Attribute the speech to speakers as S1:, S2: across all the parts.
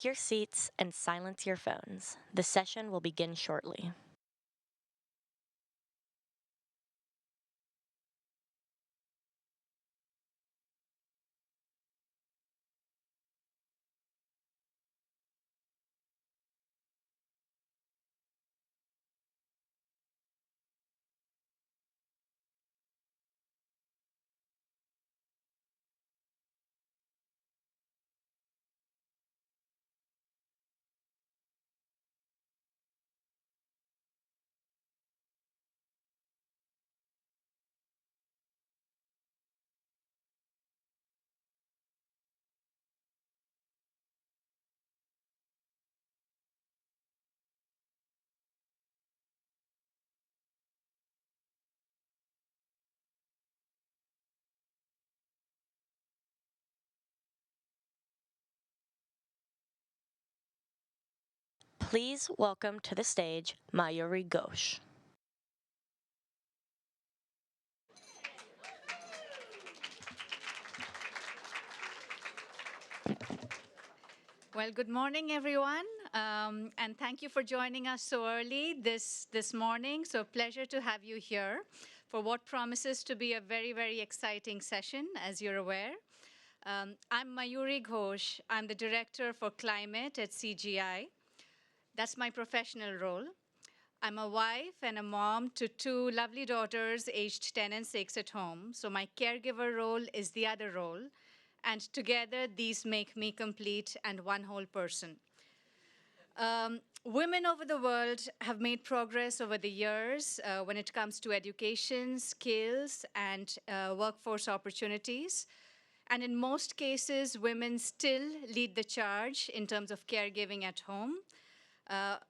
S1: Your seats and silence your phones. The session will begin shortly. Please welcome to the stage Mayuri Ghosh.
S2: Well, good morning, everyone, and thank you for joining us so early this morning. So pleasure to have you here for what promises to be a very, very exciting session, as you're aware. I'm Mayuri Ghosh. I'm the Director for Climate at CGI. That's my professional role. I'm a wife and a mom to two lovely daughters aged 10 and 6 at home. So my caregiver role is the other role. And together, these make me complete and one whole person. Women over the world have made progress over the years when it comes to education, skills, and workforce opportunities. And in most cases, women still lead the charge in terms of caregiving at home.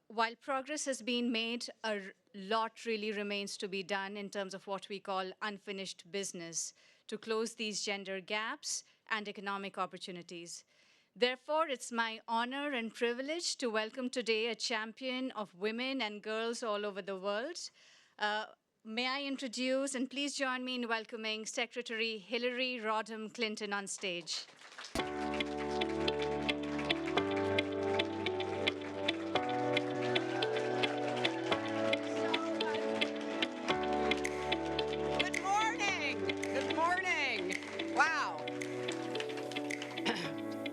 S2: While progress has been made, a lot really remains to be done in terms of what we call unfinished business to close these gender gaps and economic opportunities. Therefore, it's my honor and privilege to welcome today a champion of women and girls all over the world. Uh, May I introduce, and please join me in welcoming Secretary Hillary Rodham Clinton on stage.
S3: Good morning. Good morning. Wow.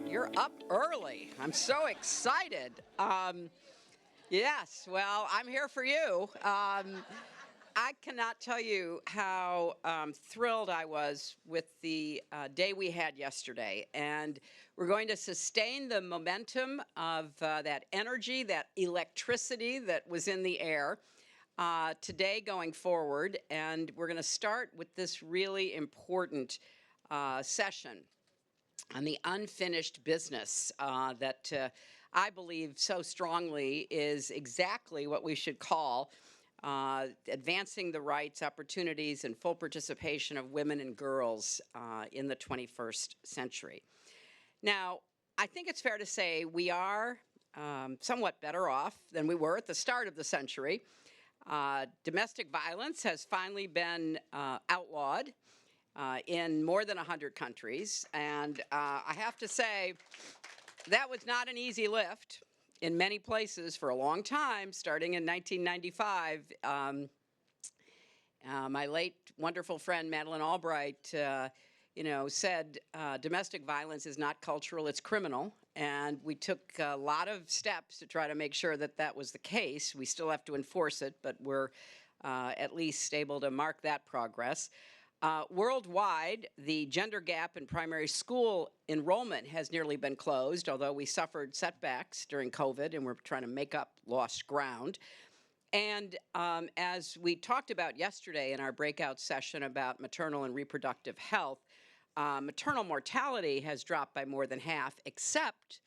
S3: You're up early. I'm so excited. Yes, well, I'm here for you. I cannot tell you how thrilled I was with the day we had yesterday. And we're going to sustain the momentum of that energy, that electricity that was in the air today going forward. And we're going to start with this really important session on the unfinished business that I believe so strongly is exactly what we should call advancing the rights, opportunities, and full participation of women and girls in the 21st century. Now, I think it's fair to say we are somewhat better off than we were at the start of the century. Domestic violence has finally been outlawed in more than 100 countries. And I have to say, that was not an easy lift in many places for a long time, starting in 1995. My late wonderful friend, Madeleine Albright, said domestic violence is not cultural, it's criminal. And we took a lot of steps to try to make sure that that was the case. We still have to enforce it, but we're at least able to mark that progress. Worldwide, the gender gap in primary school enrollment has nearly been closed, although we suffered setbacks during COVID and we're trying to make up lost ground. And as we talked about yesterday in our breakout session about maternal and reproductive health, maternal mortality has dropped by more than half, except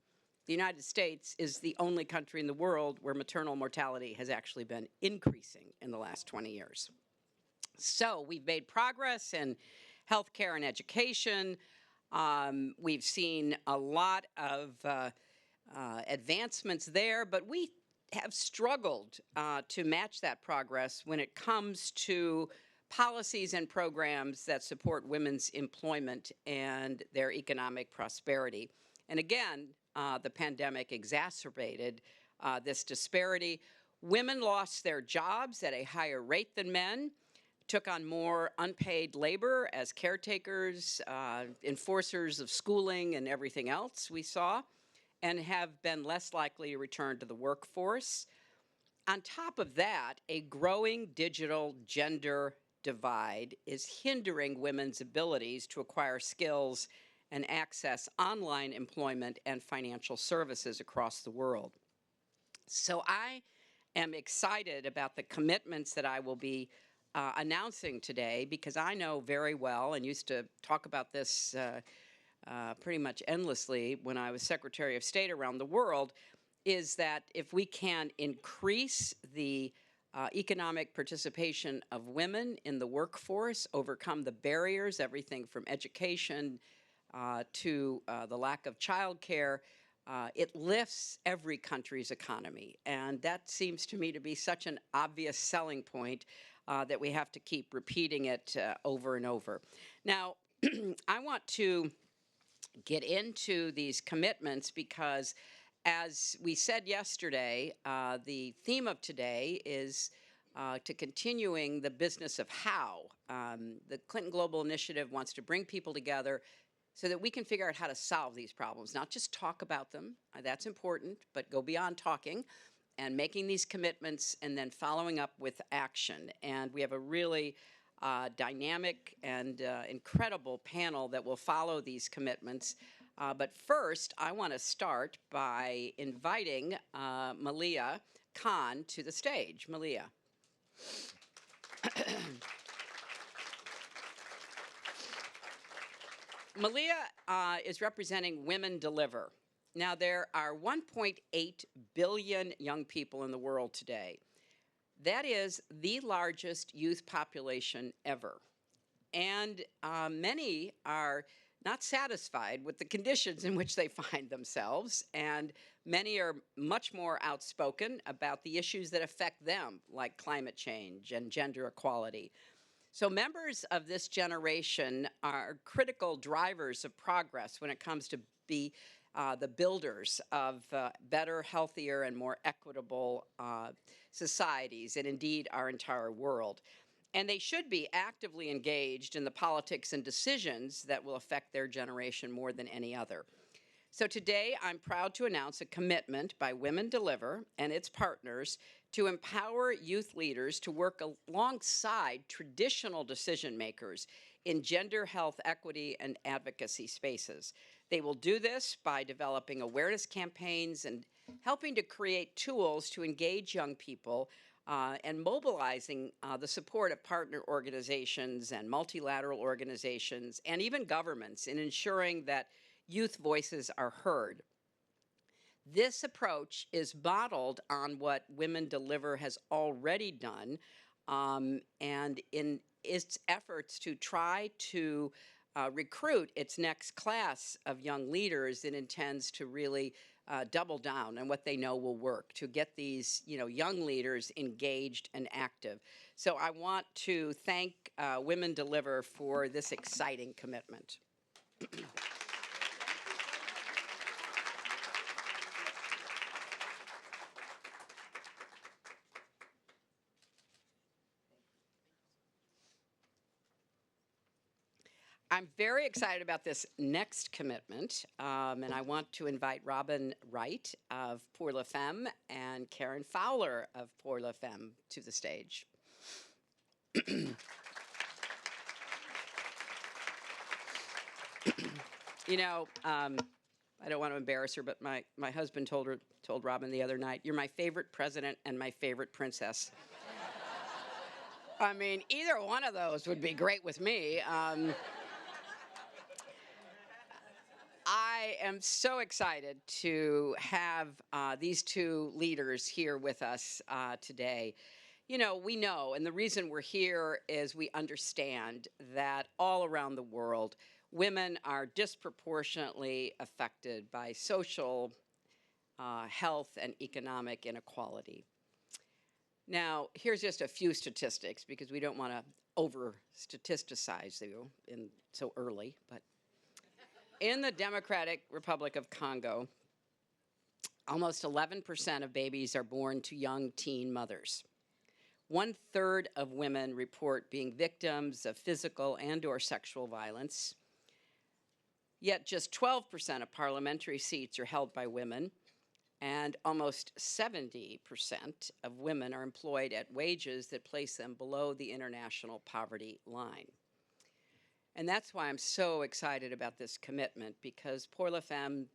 S3: the United States is the only country in the world where maternal mortality has actually been increasing in the last 20 years. So we've made progress in healthcare and education. We've seen a lot of advancements there, but we have struggled to match that progress when it comes to policies and programs that support women's employment and their economic prosperity. And again, the pandemic exacerbated this disparity. Women lost their jobs at a higher rate than men, took on more unpaid labor as caretakers, enforcers of schooling and everything else we saw, and have been less likely to return to the workforce. On top of that, a growing digital gender divide is hindering women's abilities to acquire skills and access online employment and financial services across the world. So I am excited about the commitments that I will be announcing today, because I know very well and used to talk about this pretty much endlessly when I was Secretary of State around the world, is that if we can increase the economic participation of women in the workforce, overcome the barriers, everything from education to the lack of childcare, it lifts every country's economy. And that seems to me to be such an obvious selling point that we have to keep repeating it over and over. Now, I want to get into these commitments because, as we said yesterday, the theme of today is to continuing the business of how. The Clinton Global Initiative wants to bring people together so that we can figure out how to solve these problems, not just talk about them. That's important, but go beyond talking and making these commitments and then following up with action. And we have a really dynamic and incredible panel that will follow these commitments. But first, I want to start by inviting Malia Khan to the stage. Malia. Malia is representing Women Deliver. Now, there are 1.8 billion young people in the world today. That is the largest youth population ever. And many are not satisfied with the conditions in which they find themselves, and many are much more outspoken about the issues that affect them, like climate change and gender equality. So members of this generation are critical drivers of progress when it comes to be the builders of better, healthier, and more equitable societies, and indeed our entire world. And they should be actively engaged in the politics and decisions that will affect their generation more than any other. So today, I'm proud to announce a commitment by Women Deliver and its partners to empower youth leaders to work alongside traditional decision makers in gender, health, equity, and advocacy spaces. They will do this by developing awareness campaigns and helping to create tools to engage young people and mobilizing the support of partner organizations and multilateral organizations and even governments in ensuring that youth voices are heard. This approach is modeled on what Women Deliver has already done, and in its efforts to try to recruit its next class of young leaders, it intends to really double down on what they know will work to get these, young leaders engaged and active. So I want to thank Women Deliver for this exciting commitment. I'm very excited about this next commitment, and I want to invite Robin Wright of Pour La Femme and Karen Fowler of Pour La Femme to the stage. I don't want to embarrass her, but my husband told Robin the other night, "You're my favorite president and my favorite princess." I mean, either one of those would be great with me. I am so excited to have these two leaders here with us today. We know, and the reason we're here is we understand that all around the world, women are disproportionately affected by social, health, and economic inequality. Now, here's just a few statistics because we don't want to over-statisticize you so early, but in the Democratic Republic of Congo, Almost 11% of babies are born to young teen mothers. 1/3 of women report being victims of physical and/or sexual violence. Yet just 12% of parliamentary seats are held by women, and almost 70% of women are employed at wages that place them below the international poverty line. And that's why I'm so excited about this commitment, because Pour la Femme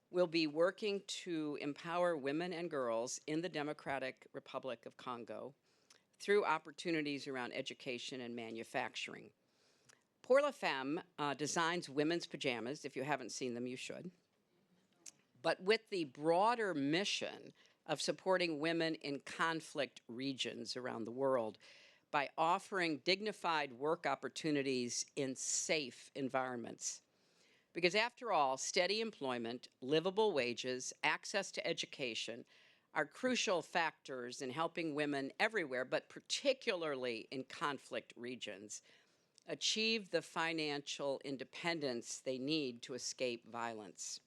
S3: will be working to empower women and girls in the Democratic Republic of Congo through opportunities around education and manufacturing. Pour la Femme designs women's pajamas. If you haven't seen them, you should. But with the broader mission of supporting women in conflict regions around the world by offering dignified work opportunities in safe environments. Because after all, steady employment, livable wages, access to education are crucial factors in helping women everywhere, but particularly in conflict regions, achieve the financial independence they need to escape violence.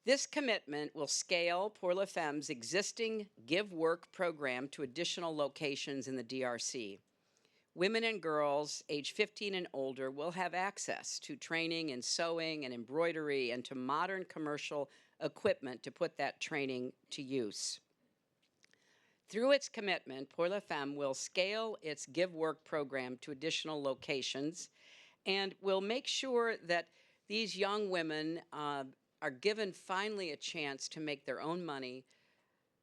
S3: This commitment will scale Pour la Femme's existing Give Work program to additional locations in the DRC. Women and girls age 15 and older will have access to training in sewing and embroidery and to modern commercial equipment to put that training to use. Through its commitment, Pour la Femme will scale its Give Work program to additional locations and will make sure that these young women are given finally a chance to make their own money,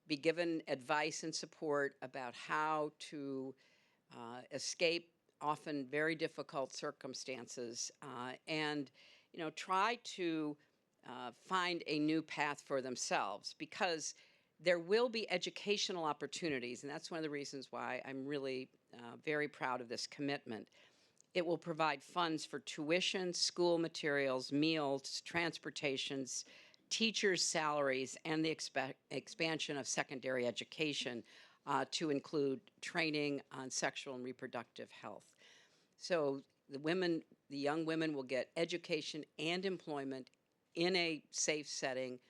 S3: be given advice and support about how to escape often very difficult circumstances, and try to find a new path for themselves, because there will be educational opportunities, and that's one of the reasons why I'm really very proud of this commitment. It will provide funds for tuition, school materials, meals, transportations, teachers' salaries, and the expansion of secondary education to include training on sexual and reproductive health. So the young women will get education and employment in a safe setting.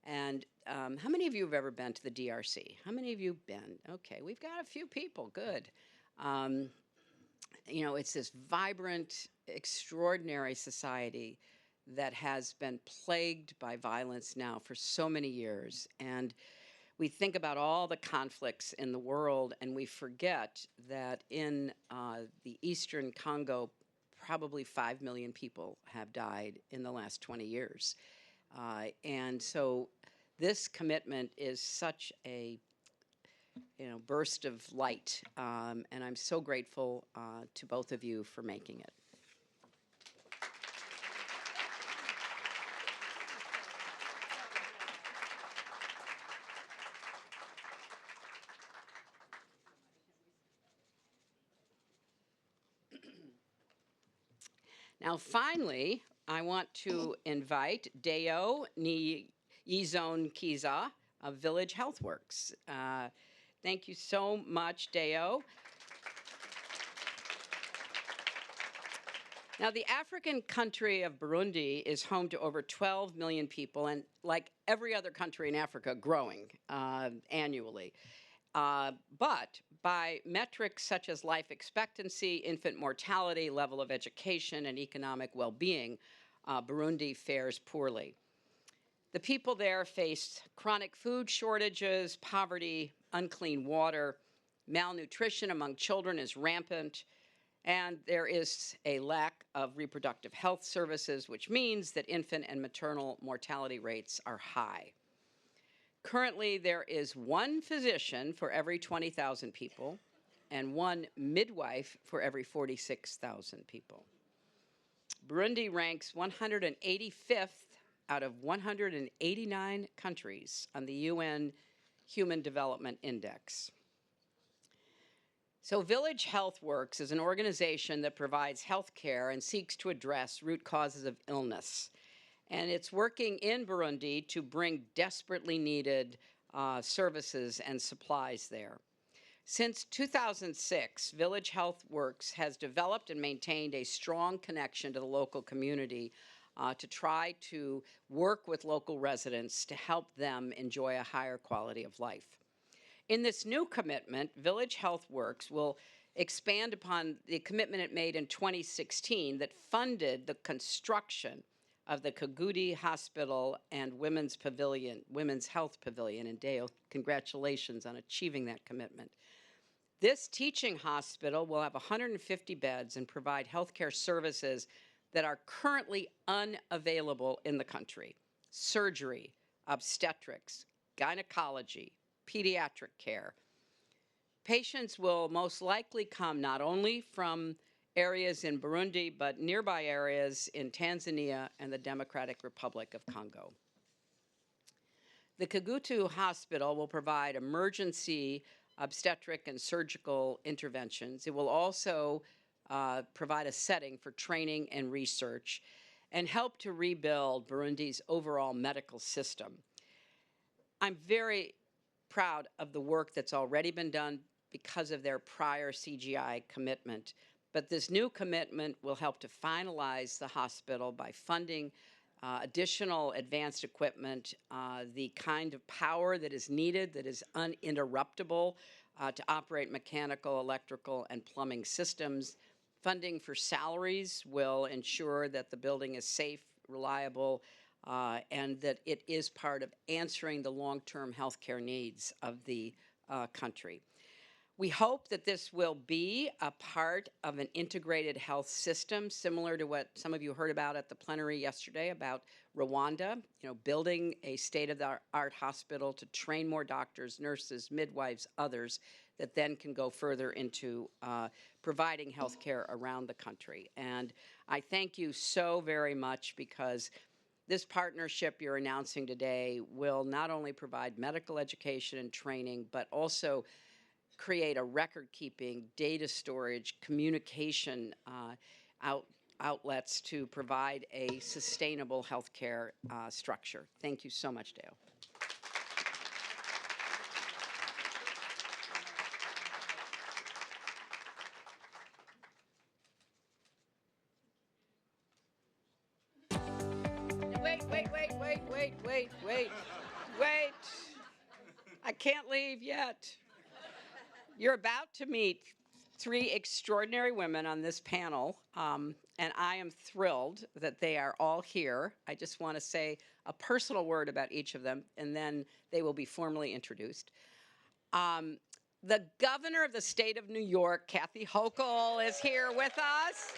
S3: And how many of you have ever been to the DRC? How many of you have been? Okay, we've got a few people, good. It's this vibrant, extraordinary society that has been plagued by violence now for so many years. And we think about all the conflicts in the world, and we forget that in the eastern Congo, probably 5 million people have died in the last 20 years. And so this commitment is such a burst of light, and I'm so grateful to both of you for making it. Now, finally, I want to invite Deo Yizon Kiza of Village Health Works. Thank you so much, Deo. Now, the African country of Burundi is home to over 12 million people, and like every other country in Africa, growing annually. But by metrics such as life expectancy, infant mortality, level of education, and economic well-being, Burundi fares poorly. The people there face chronic food shortages, poverty, unclean water, malnutrition among children is rampant, and there is a lack of reproductive health services, which means that infant and maternal mortality rates are high. Currently, there is one physician for every 20,000 people and one midwife for every 46,000 people. Burundi ranks 185th out of 189 countries on the UN Human Development Index. So Village Health Works is an organization that provides health care and seeks to address root causes of illness. And it's working in Burundi to bring desperately needed services and supplies there. Since 2006, Village Health Works has developed and maintained a strong connection to the local community to try to work with local residents to help them enjoy a higher quality of life. In this new commitment, Village Health Works will expand upon the commitment it made in 2016 that funded the construction of the Kagudi Hospital and Women's Health Pavilion in Dale. Congratulations on achieving that commitment. This teaching hospital will have 150 beds and provide healthcare services that are currently unavailable in the country: surgery, obstetrics, gynecology, pediatric care. Patients will most likely come not only from areas in Burundi, but nearby areas in Tanzania and the Democratic Republic of Congo. The Kagutu Hospital will provide emergency obstetric and surgical interventions. It will also provide a setting for training and research and help to rebuild Burundi's overall medical system. I'm very proud of the work that's already been done because of their prior CGI commitment. But this new commitment will help to finalize the hospital by funding additional advanced equipment, the kind of power that is needed, that is uninterruptible to operate mechanical, electrical, and plumbing systems. Funding for salaries will ensure that the building is safe, reliable, and that it is part of answering the long-term healthcare needs of the country. We hope that this will be a part of an integrated health system, similar to what some of you heard about at the plenary yesterday about Rwanda, building a state-of-the-art hospital to train more doctors, nurses, midwives, others, that then can go further into providing health care around the country. And I thank you so very much, because this partnership you're announcing today will not only provide medical education and training, but also create a record-keeping, data storage, communication outlets to provide a sustainable healthcare structure. Thank you so much, Dale. Wait. I can't leave yet. You're about to meet three extraordinary women on this panel, and I am thrilled that they are all here. I just want to say a personal word about each of them, and then they will be formally introduced. The governor of the state of New York, Kathy Hochul, is here with us.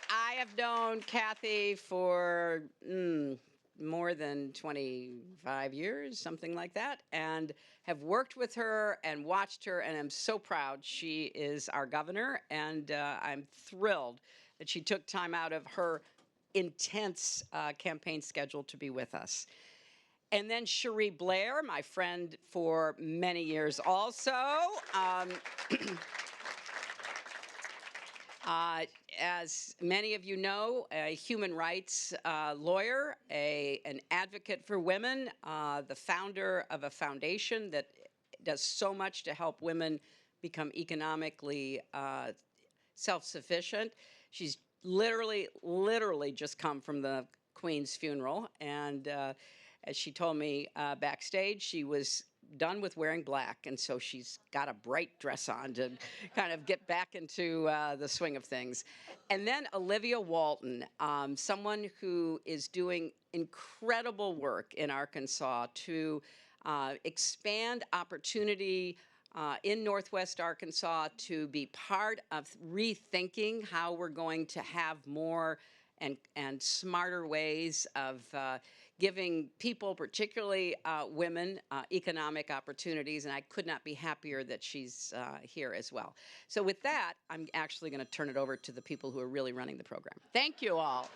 S3: I have known Kathy for more than 25 years, something like that, and have worked with her and watched her, and I'm so proud she is our governor, and I'm thrilled that she took time out of her intense campaign schedule to be with us. And then Cherie Blair, my friend for many years also. As many of you know, a human rights lawyer, an advocate for women, the founder of a foundation that does so much to help women become economically self-sufficient. She's literally just come from the Queen's funeral, and as she told me backstage, she was done with wearing black, and so she's got a bright dress on to kind of get back into the swing of things. And then Olivia Walton, someone who is doing incredible work in Arkansas to expand opportunity in Northwest Arkansas, to be part of rethinking how we're going to have more and smarter ways of giving people, particularly women, economic opportunities, and I could not be happier that she's here as well. So with that, I'm actually going to turn it over to the people who are really running the program. Thank you all.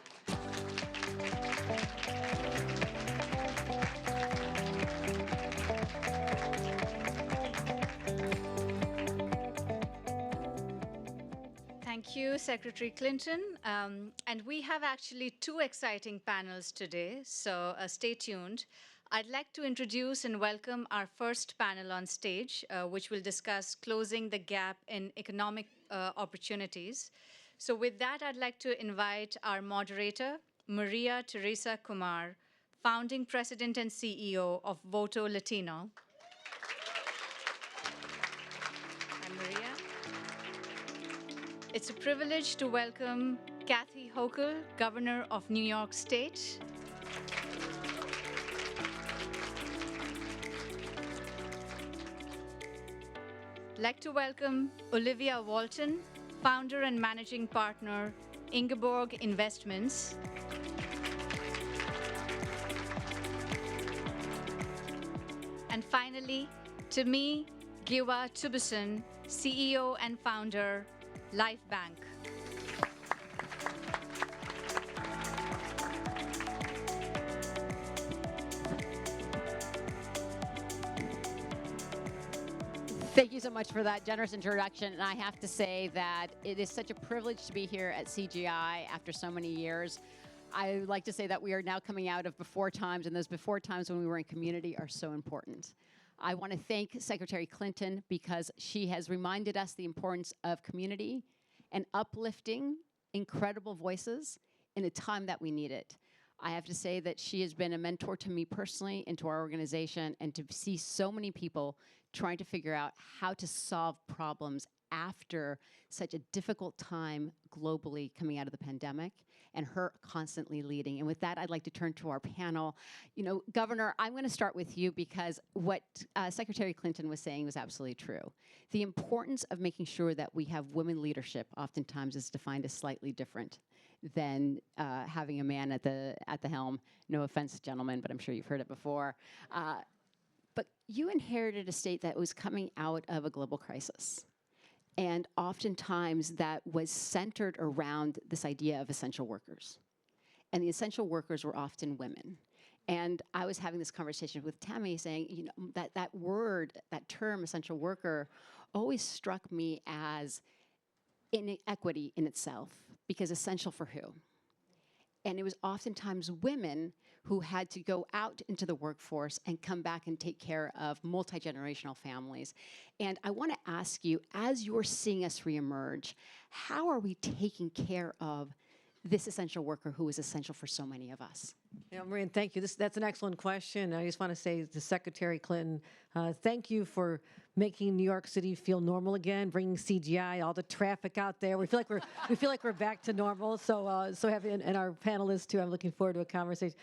S2: Thank you, Secretary Clinton. And we have actually two exciting panels today, so stay tuned. I'd like to introduce and welcome our first panel on stage, which will discuss closing the gap in economic opportunities. So, with that, I'd like to invite our moderator, Maria Teresa Kumar, founding president and CEO of Voto Latino. Hi, Maria. It's a privilege to welcome Kathy Hochul, Governor of New York State. I'd like to welcome Olivia Walton, founder and managing partner, Ingeborg Investments. And finally, to me, Giwa Tubuson, CEO and founder, Life Bank.
S4: Thank you so much for that generous introduction. And I have to say that it is such a privilege to be here at CGI after so many years. I like to say that we are now coming out of before times, and those before times when we were in community are so important. I want to thank Secretary Clinton because she has reminded us the importance of community and uplifting incredible voices in a time that we need it. I have to say that she has been a mentor to me personally and to our organization, and to see so many people trying to figure out how to solve problems after such a difficult time globally coming out of the pandemic, and her constantly leading. And with that, I'd like to turn to our panel. You know, Governor, I'm going to start with you because what Secretary Clinton was saying was absolutely true. The importance of making sure that we have women leadership oftentimes is defined as slightly different than having a man at the helm. No offense, gentlemen, but I'm sure you've heard it before. But you inherited a state that was coming out of a global crisis. And oftentimes that was centered around this idea of essential workers. And the essential workers were often women. And I was having this conversation with Tammy saying, you know, that word, that term, essential worker, always struck me as inequity in itself, because essential for who? And it was oftentimes women who had to go out into the workforce and come back and take care of multi-generational families. And I want to ask you, as you're seeing us reemerge, how are we taking care of this essential worker who is essential for so many of us?
S5: Yeah, Maureen, thank you. That's an excellent question. I just want to say to Secretary Clinton, thank you for making New York City feel normal again, bringing CGI, all the traffic out there. We feel like we're back to normal. So and our panelists too. I'm looking forward to a conversation.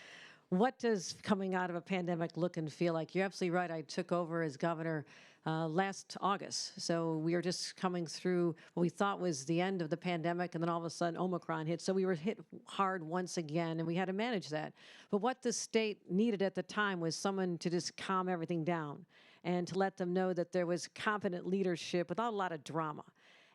S5: What does coming out of a pandemic look and feel like? You're absolutely right. I took over as governor last August. So we were just coming through what we thought was the end of the pandemic, and then all of a sudden Omicron hit. So we were hit hard once again, and we had to manage that. But what the state needed at the time was someone to just calm everything down and to let them know that there was competent leadership without a lot of drama.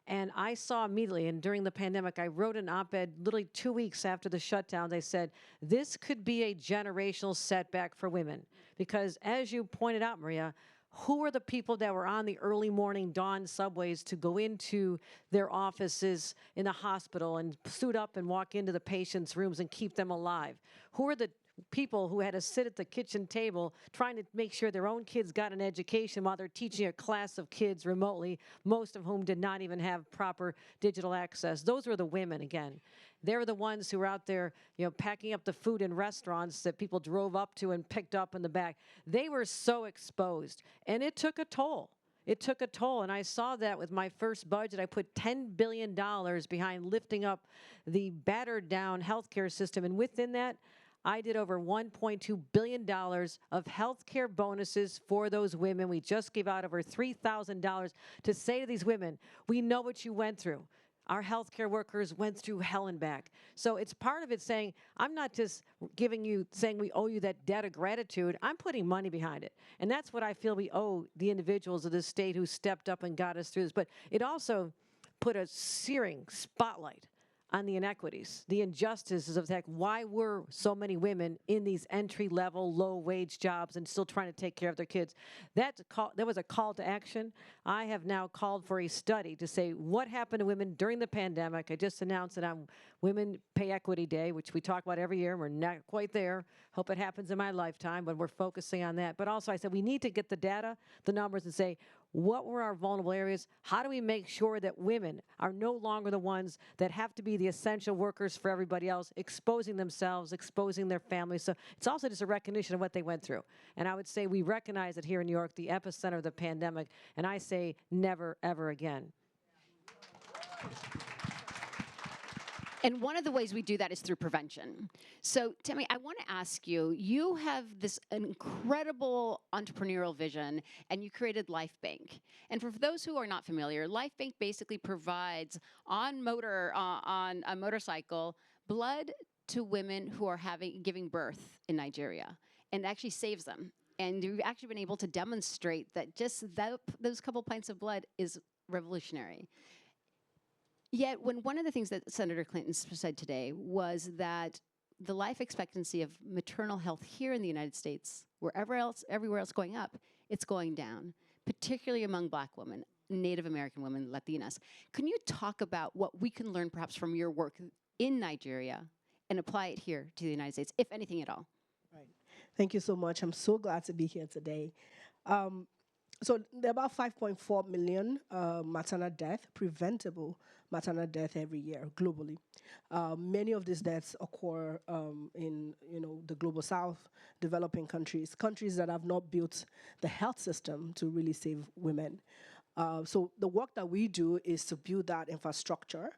S5: And I saw immediately, and during the pandemic, I wrote an op-ed literally 2 weeks after the shutdown. They said, this could be a generational setback for women. Because as you pointed out, Maria, who are the people that were on the early morning dawn subways to go into their offices in the hospital and suit up and walk into the patients' rooms and keep them alive? Who are the people who had to sit at the kitchen table trying to make sure their own kids got an education while they're teaching a class of kids remotely, most of whom did not even have proper digital access? Those were the women again. They were the ones who were out there, you know, packing up the food in restaurants that people drove up to and picked up in the back. They were so exposed, and it took a toll. It took a toll, and I saw that with my first budget. I put $10 billion behind lifting up the battered down healthcare system, and within that, I did over $1.2 billion of health care bonuses for those women. We just gave out over $3,000 to say to these women, we know what you went through. Our healthcare workers went through hell and back. So it's part of it saying, I'm not just saying we owe you that debt of gratitude. I'm putting money behind it. And that's what I feel we owe the individuals of this state who stepped up and got us through this. But it also put a searing spotlight on the inequities, the injustices of that. Why were so many women in these entry-level, low-wage jobs and still trying to take care of their kids? That was a call to action. I have now called for a study to say what happened to women during the pandemic. I just announced that on Women Pay Equity Day, which we talk about every year. We're not quite there. Hope it happens in my lifetime, but we're focusing on that. But also I said we need to get the data, the numbers, and say what were our vulnerable areas? How do we make sure that women are no longer the ones that have to be the essential workers for everybody else, exposing themselves, exposing their families? So it's also just a recognition of what they went through. And I would say we recognize it here in New York, the epicenter of the pandemic, and I say never, ever again.
S4: And one of the ways we do that is through prevention. So, Tammy, I want to ask you, you have this incredible entrepreneurial vision, and you created Life Bank. And for those who are not familiar, Life Bank basically provides on a motorcycle blood to women who are giving birth in Nigeria, and actually saves them. And you've actually been able to demonstrate that just those couple pints of blood is revolutionary. Yet, when one of the things that Senator Clinton said today was that the life expectancy of maternal health here in the United States, everywhere else going up, it's going down, particularly among Black women, Native American women, Latinas. Can you talk about what we can learn perhaps from your work in Nigeria and apply it here to the United States, if anything at all?
S6: Right. Thank you so much. I'm so glad to be here today. So there are about 5.4 million maternal deaths, preventable maternal death every year globally. Many of these deaths occur in the global south, developing countries, countries that have not built the health system to really save women. So the work that we do is to build that infrastructure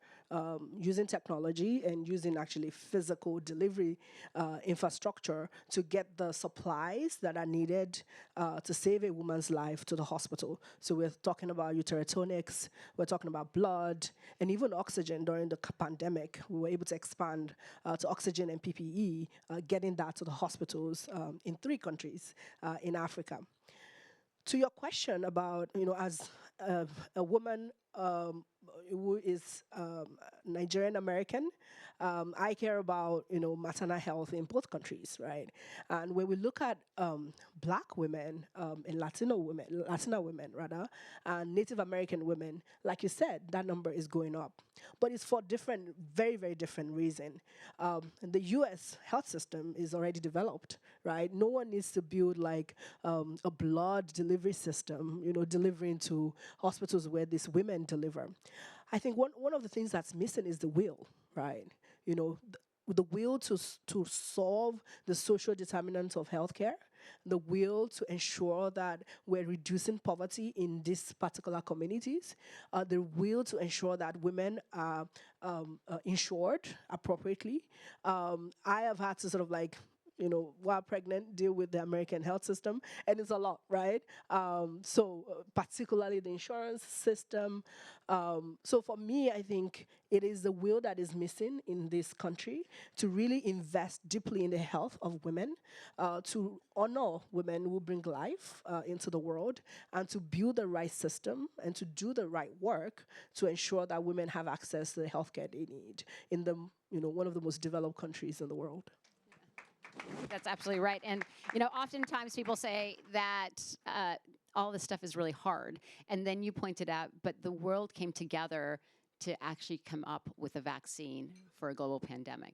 S6: using technology and using actually physical delivery infrastructure to get the supplies that are needed to save a woman's life to the hospital. So we're talking about uterotonics, we're talking about blood, and even oxygen during the pandemic. We were able to expand to oxygen and PPE, getting that to the hospitals in 3 countries in Africa. To your question about, as a woman who is Nigerian American, I care about, maternal health in both countries, right? And when we look at Black women and Latina women, rather, and Native American women, like you said, that number is going up. But it's for very, very different reason. The U.S. health system is already developed, right? No one needs to build like a blood delivery system, delivering to hospitals where these women deliver. I think one of the things that's missing is the will, right? The will to solve the social determinants of healthcare, the will to ensure that we're reducing poverty in these particular communities, the will to ensure that women are insured appropriately. I have had to sort of like, while pregnant, deal with the American health system, and it's a lot, right? Particularly the insurance system. So for me, I think it is the will that is missing in this country to really invest deeply in the health of women, to honor women who bring life into the world, and to build the right system and to do the right work to ensure that women have access to the healthcare they need in the, one of the most developed countries in the world.
S4: That's absolutely right. And, oftentimes people say that all this stuff is really hard. And then you pointed out, but the world came together to actually come up with a vaccine for a global pandemic.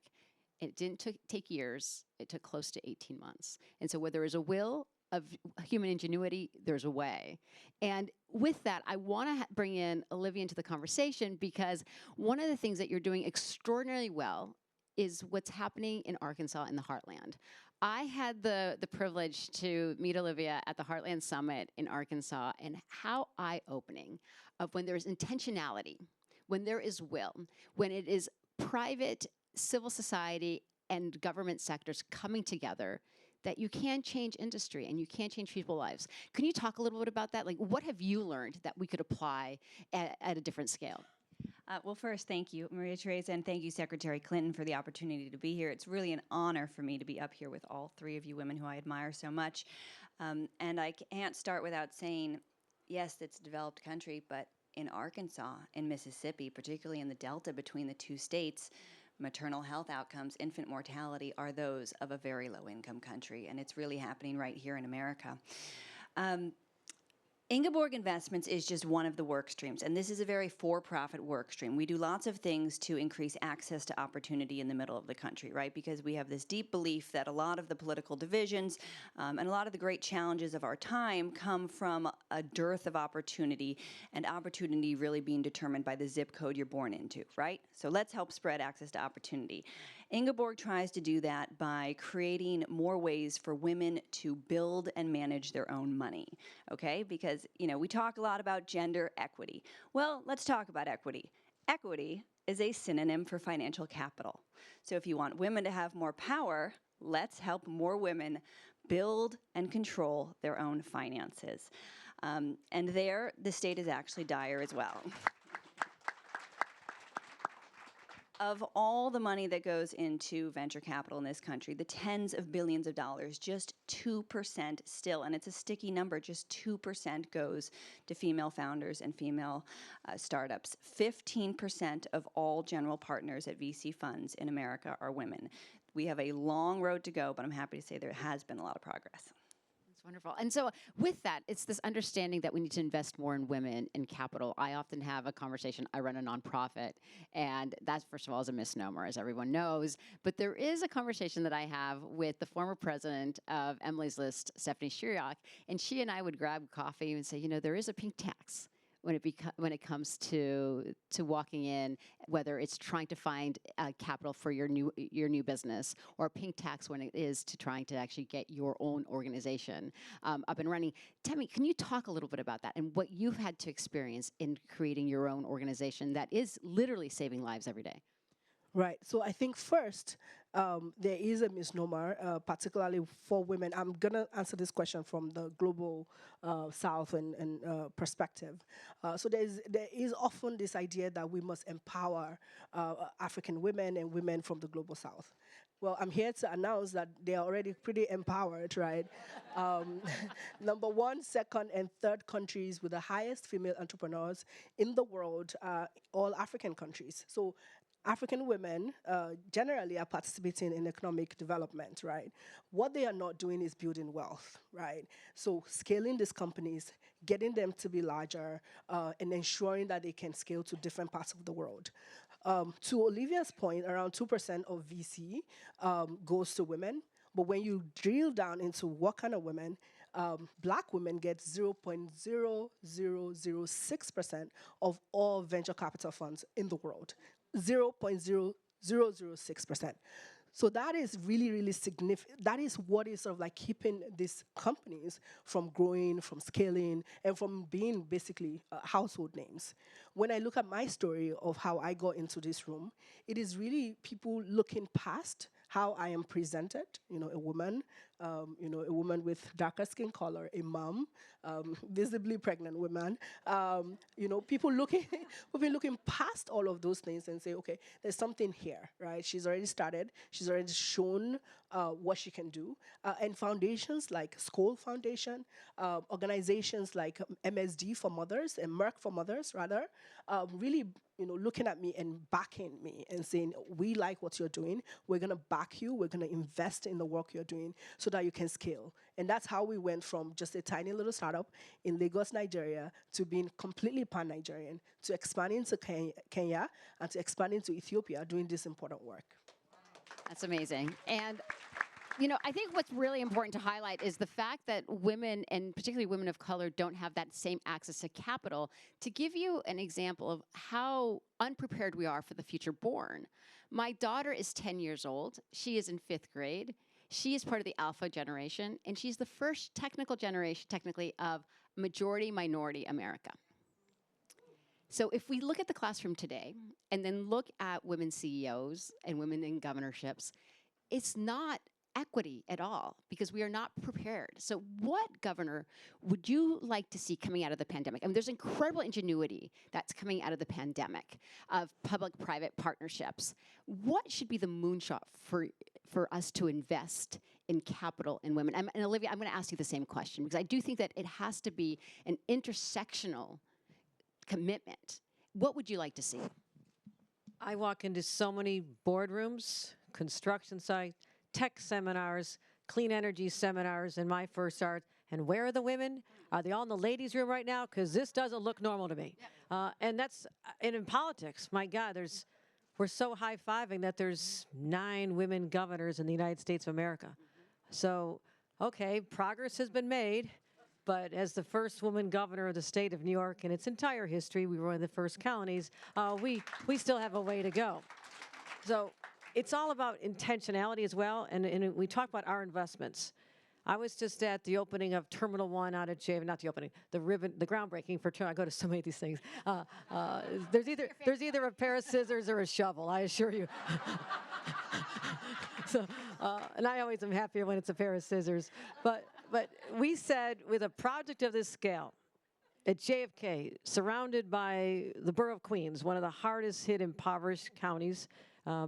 S4: It didn't take years. It took close to 18 months. And so where there is a will of human ingenuity, there's a way. And with that, I want to bring in Olivia into the conversation, because one of the things that you're doing extraordinarily well is what's happening in Arkansas in the Heartland. I had the privilege to meet Olivia at the Heartland Summit in Arkansas, and how eye-opening of when there's intentionality, when there is will, when it is private, civil society, and government sectors coming together, that you can change industry and you can change people's lives. Can you talk a little bit about that? Like, what have you learned that we could apply at a different scale?
S7: Well, first, thank you, Maria Teresa, and thank you, Secretary Clinton, for the opportunity to be here. It's really an honor for me to be up here with all 3 of you women who I admire so much. And I can't start without saying, yes, it's a developed country, but in Arkansas, in Mississippi, particularly in the delta between the 2 states, maternal health outcomes, infant mortality, are those of a very low-income country, and it's really happening right here in America. Ingeborg Investments is just one of the work streams, and this is a very for-profit work stream. We do lots of things to increase access to opportunity in the middle of the country, right? Because we have this deep belief that a lot of the political divisions and a lot of the great challenges of our time come from a dearth of opportunity, and opportunity really being determined by the zip code you're born into, right? So let's help spread access to opportunity. Ingeborg tries to do that by creating more ways for women to build and manage their own money, okay? Because, we talk a lot about gender equity. Well, let's talk about equity. Equity is a synonym for financial capital. So if you want women to have more power, let's help more women build and control their own finances. And there, the state is actually dire as well. Of all the money that goes into venture capital in this country, the tens of billions of dollars, just 2% still, and it's a sticky number, just 2% goes to female founders and female startups. 15% of all general partners at VC funds in America are women. We have a long road to go, but I'm happy to say there has been a lot of progress.
S4: Wonderful. And so with that, it's this understanding that we need to invest more in women in capital. I often have a conversation, I run a nonprofit, and that, first of all, is a misnomer, as everyone knows. But there is a conversation that I have with the former president of Emily's List, Stephanie Shiriak, and she and I would grab coffee and say, there is a pink tax when it comes to walking in, whether it's trying to find capital for your new business, or a pink tax when it is to trying to actually get your own organization up and running. Temi, can you talk a little bit about that and what you've had to experience in creating your own organization that is literally saving lives every day?
S6: Right. So I think first, there is a misnomer, particularly for women. I'm going to answer this question from the global South and perspective. So there is often this idea that we must empower African women and women from the global South. Well, I'm here to announce that they are already pretty empowered, right? Number one, second, and third countries with the highest female entrepreneurs in the world are all African countries. So African women generally are participating in economic development, right? What they are not doing is building wealth, right? So scaling these companies, getting them to be larger, and ensuring that they can scale to different parts of the world. To Olivia's point, around 2% of VC goes to women. But when you drill down into what kind of women, Black women get 0.0006% of all venture capital funds in the world. 0.0006%. So that is really, really significant. That is what is sort of like keeping these companies from growing, from scaling, and from being basically household names. When I look at my story of how I got into this room, it is really people looking past how I am presented, a woman, a woman with darker skin color, a mom, visibly pregnant woman, people looking past all of those things and say, okay, there's something here, right? She's already started, she's already shown what she can do. And foundations like Skoll Foundation, organizations like MSD for mothers and Merck for mothers, rather, really looking at me and backing me and saying, we like what you're doing, we're going to back you, we're going to invest in the work you're doing so that you can scale. And that's how we went from just a tiny little startup in Lagos, Nigeria, to being completely pan-Nigerian, to expanding to Kenya, and to expanding to Ethiopia, doing this important work.
S4: That's amazing. And I think what's really important to highlight is the fact that women, and particularly women of color, don't have that same access to capital. To give you an example of how unprepared we are for the future born, my daughter is 10 years old. She is in 5th grade. She is part of the Alpha generation, and she's the first technical generation, technically, of majority-minority America. So if we look at the classroom today, and then look at women CEOs and women in governorships, it's not equity at all, because we are not prepared. So what, Governor, would you like to see coming out of the pandemic? I mean, there's incredible ingenuity that's coming out of the pandemic of public-private partnerships. What should be the moonshot for us to invest in capital in women? And Olivia, I'm going to ask you the same question, because I do think that it has to be an intersectional commitment. What would you like to see?
S5: I walk into so many boardrooms, construction sites, tech seminars, clean energy seminars in my first art, And where are the women? Are they all in the ladies' room right now? Because this doesn't look normal to me. And that's, and in politics, my God, we're so high-fiving that there's 9 women governors in the United States of America. So, okay, progress has been made, but as the first woman governor of the state of New York in its entire history, we were one of the first colonies, we still have a way to go. So it's all about intentionality as well, and we talk about our investments. I was just at the opening of Terminal 1 out at JF, not the opening, the groundbreaking for I go to so many of these things. There's either a pair of scissors or a shovel, I assure you. So, and I always am happier when it's a pair of scissors. But we said with a project of this scale, at JFK, surrounded by the borough of Queens, one of the hardest hit impoverished counties,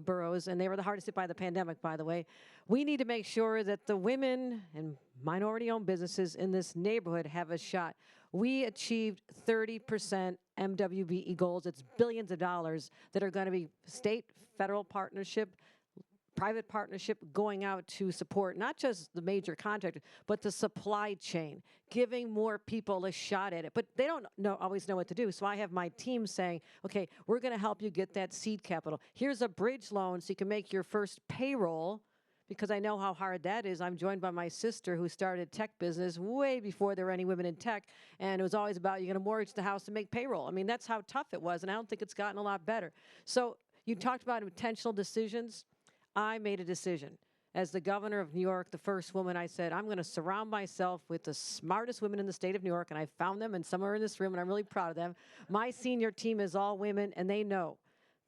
S5: boroughs, and they were the hardest hit by the pandemic, by the way. We need to make sure that the women and minority-owned businesses in this neighborhood have a shot. We achieved 30% MWBE goals. It's billions of dollars that are going to be state, federal partnership, private partnership going out to support not just the major contractor, but the supply chain, giving more people a shot at it. But they don't always know what to do. So I have my team saying, okay, we're going to help you get that seed capital. Here's a bridge loan so you can make your first payroll, because I know how hard that is. I'm joined by my sister who started tech business way before there were any women in tech, and it was always about you're going to mortgage the house to make payroll. I mean, that's how tough it was, and I don't think it's gotten a lot better. So you talked about intentional decisions. I made a decision. As the governor of New York, the first woman, I said, I'm going to surround myself with the smartest women in the state of New York, and I found them, and some are in this room, and I'm really proud of them. My senior team is all women, and they know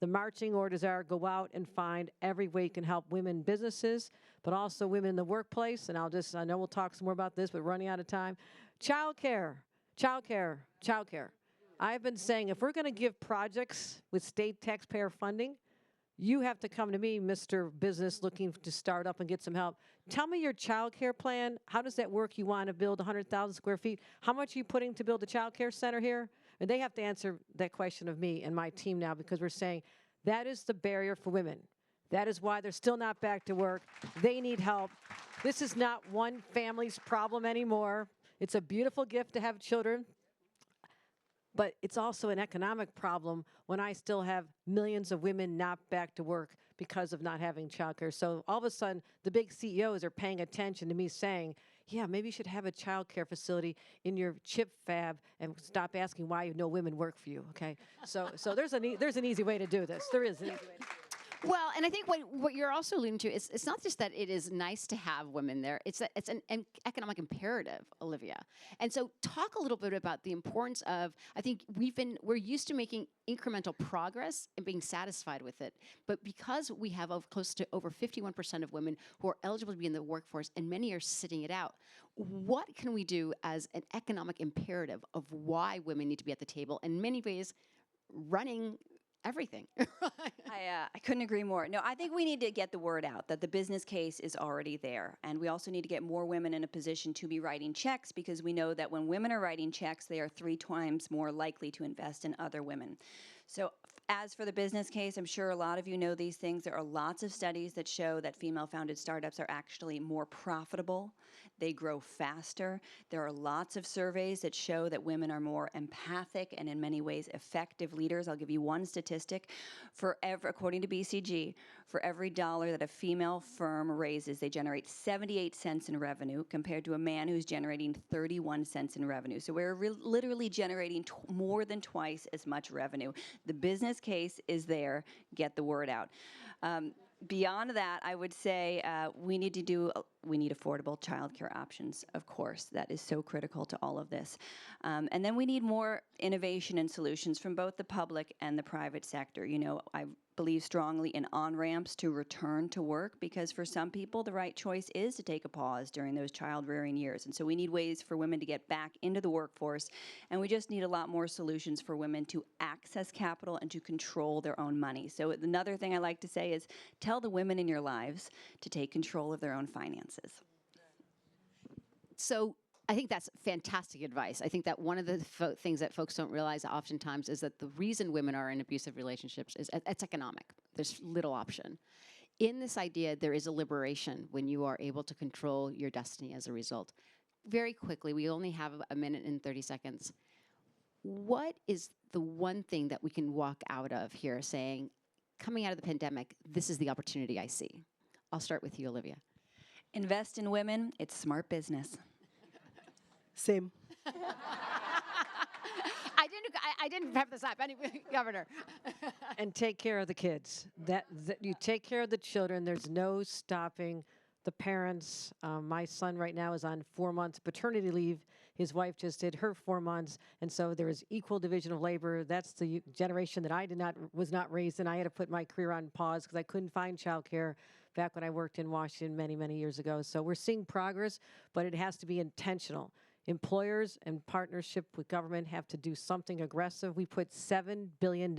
S5: the marching orders are go out and find every way you can help women businesses, but also women in the workplace. And I know we'll talk some more about this, but running out of time. Childcare. I've been saying if we're going to give projects with state taxpayer funding, you have to come to me, Mr. Business, looking to start up and get some help. Tell me your child care plan. How does that work? You want to build 100,000 square feet. How much are you putting to build a child care center here? And they have to answer that question of me and my team now, because we're saying that is the barrier for women. That is why they're still not back to work. They need help. This is not one family's problem anymore. It's a beautiful gift to have children. But it's also an economic problem when I still have millions of women not back to work because of not having childcare. So all of a sudden, the big CEOs are paying attention to me saying, yeah, maybe you should have a childcare facility in your chip fab and stop asking why no women work for you, okay? So there's an easy way to do this. There is an easy way to do this.
S4: Well, and I think what you're also alluding to is it's not just that it is nice to have women there, it's that it's an economic imperative, Olivia. And so talk a little bit about the importance of, I think we're used to making incremental progress and being satisfied with it. But because we have close to over 51% of women who are eligible to be in the workforce and many are sitting it out, what can we do as an economic imperative of why women need to be at the table, in many ways running everything?
S7: I couldn't agree more. No, I think we need to get the word out that the business case is already there. And we also need to get more women in a position to be writing checks, because we know that when women are writing checks, they are 3 times more likely to invest in other women. So as for the business case, I'm sure a lot of you know these things. There are lots of studies that show that female-founded startups are actually more profitable. They grow faster. There are lots of surveys that show that women are more empathic and in many ways effective leaders. I'll give you one statistic. According to BCG, for every dollar that a female firm raises, they generate 78 cents in revenue compared to a man who's generating 31 cents in revenue. So we're literally generating more than twice as much revenue. The business case is there. Get the word out. Beyond that, I would say we need affordable childcare options, of course. That is so critical to all of this. And then we need more innovation and solutions from both the public and the private sector. You know, I believe strongly in on-ramps to return to work, because for some people, the right choice is to take a pause during those child-rearing years. And so we need ways for women to get back into the workforce, and we just need a lot more solutions for women to access capital and to control their own money. So another thing I like to say is tell the women in your lives to take control of their own finances.
S4: So I think that's fantastic advice. I think that one of the things that folks don't realize oftentimes is that the reason women are in abusive relationships is it's economic. There's little option. In this idea, there is a liberation when you are able to control your destiny as a result. very quickly, we only have a minute and 30 seconds. What is the one thing that we can walk out of here saying, coming out of the pandemic, this is the opportunity I see? I'll start with you, Olivia.
S7: Invest in women. It's smart business.
S6: Same.
S4: I didn't have this up. Anyway, Governor.
S5: And take care of the kids. That you take care of the children. There's no stopping the parents. My son right now is on 4 months paternity leave. His wife just did her 4 months, and so there is equal division of labor. That's the generation that I was not raised in. I had to put my career on pause because I couldn't find childcare back when I worked in Washington many years ago. So we're seeing progress, but it has to be intentional. Employers and partnership with government have to do something aggressive. We put $7 billion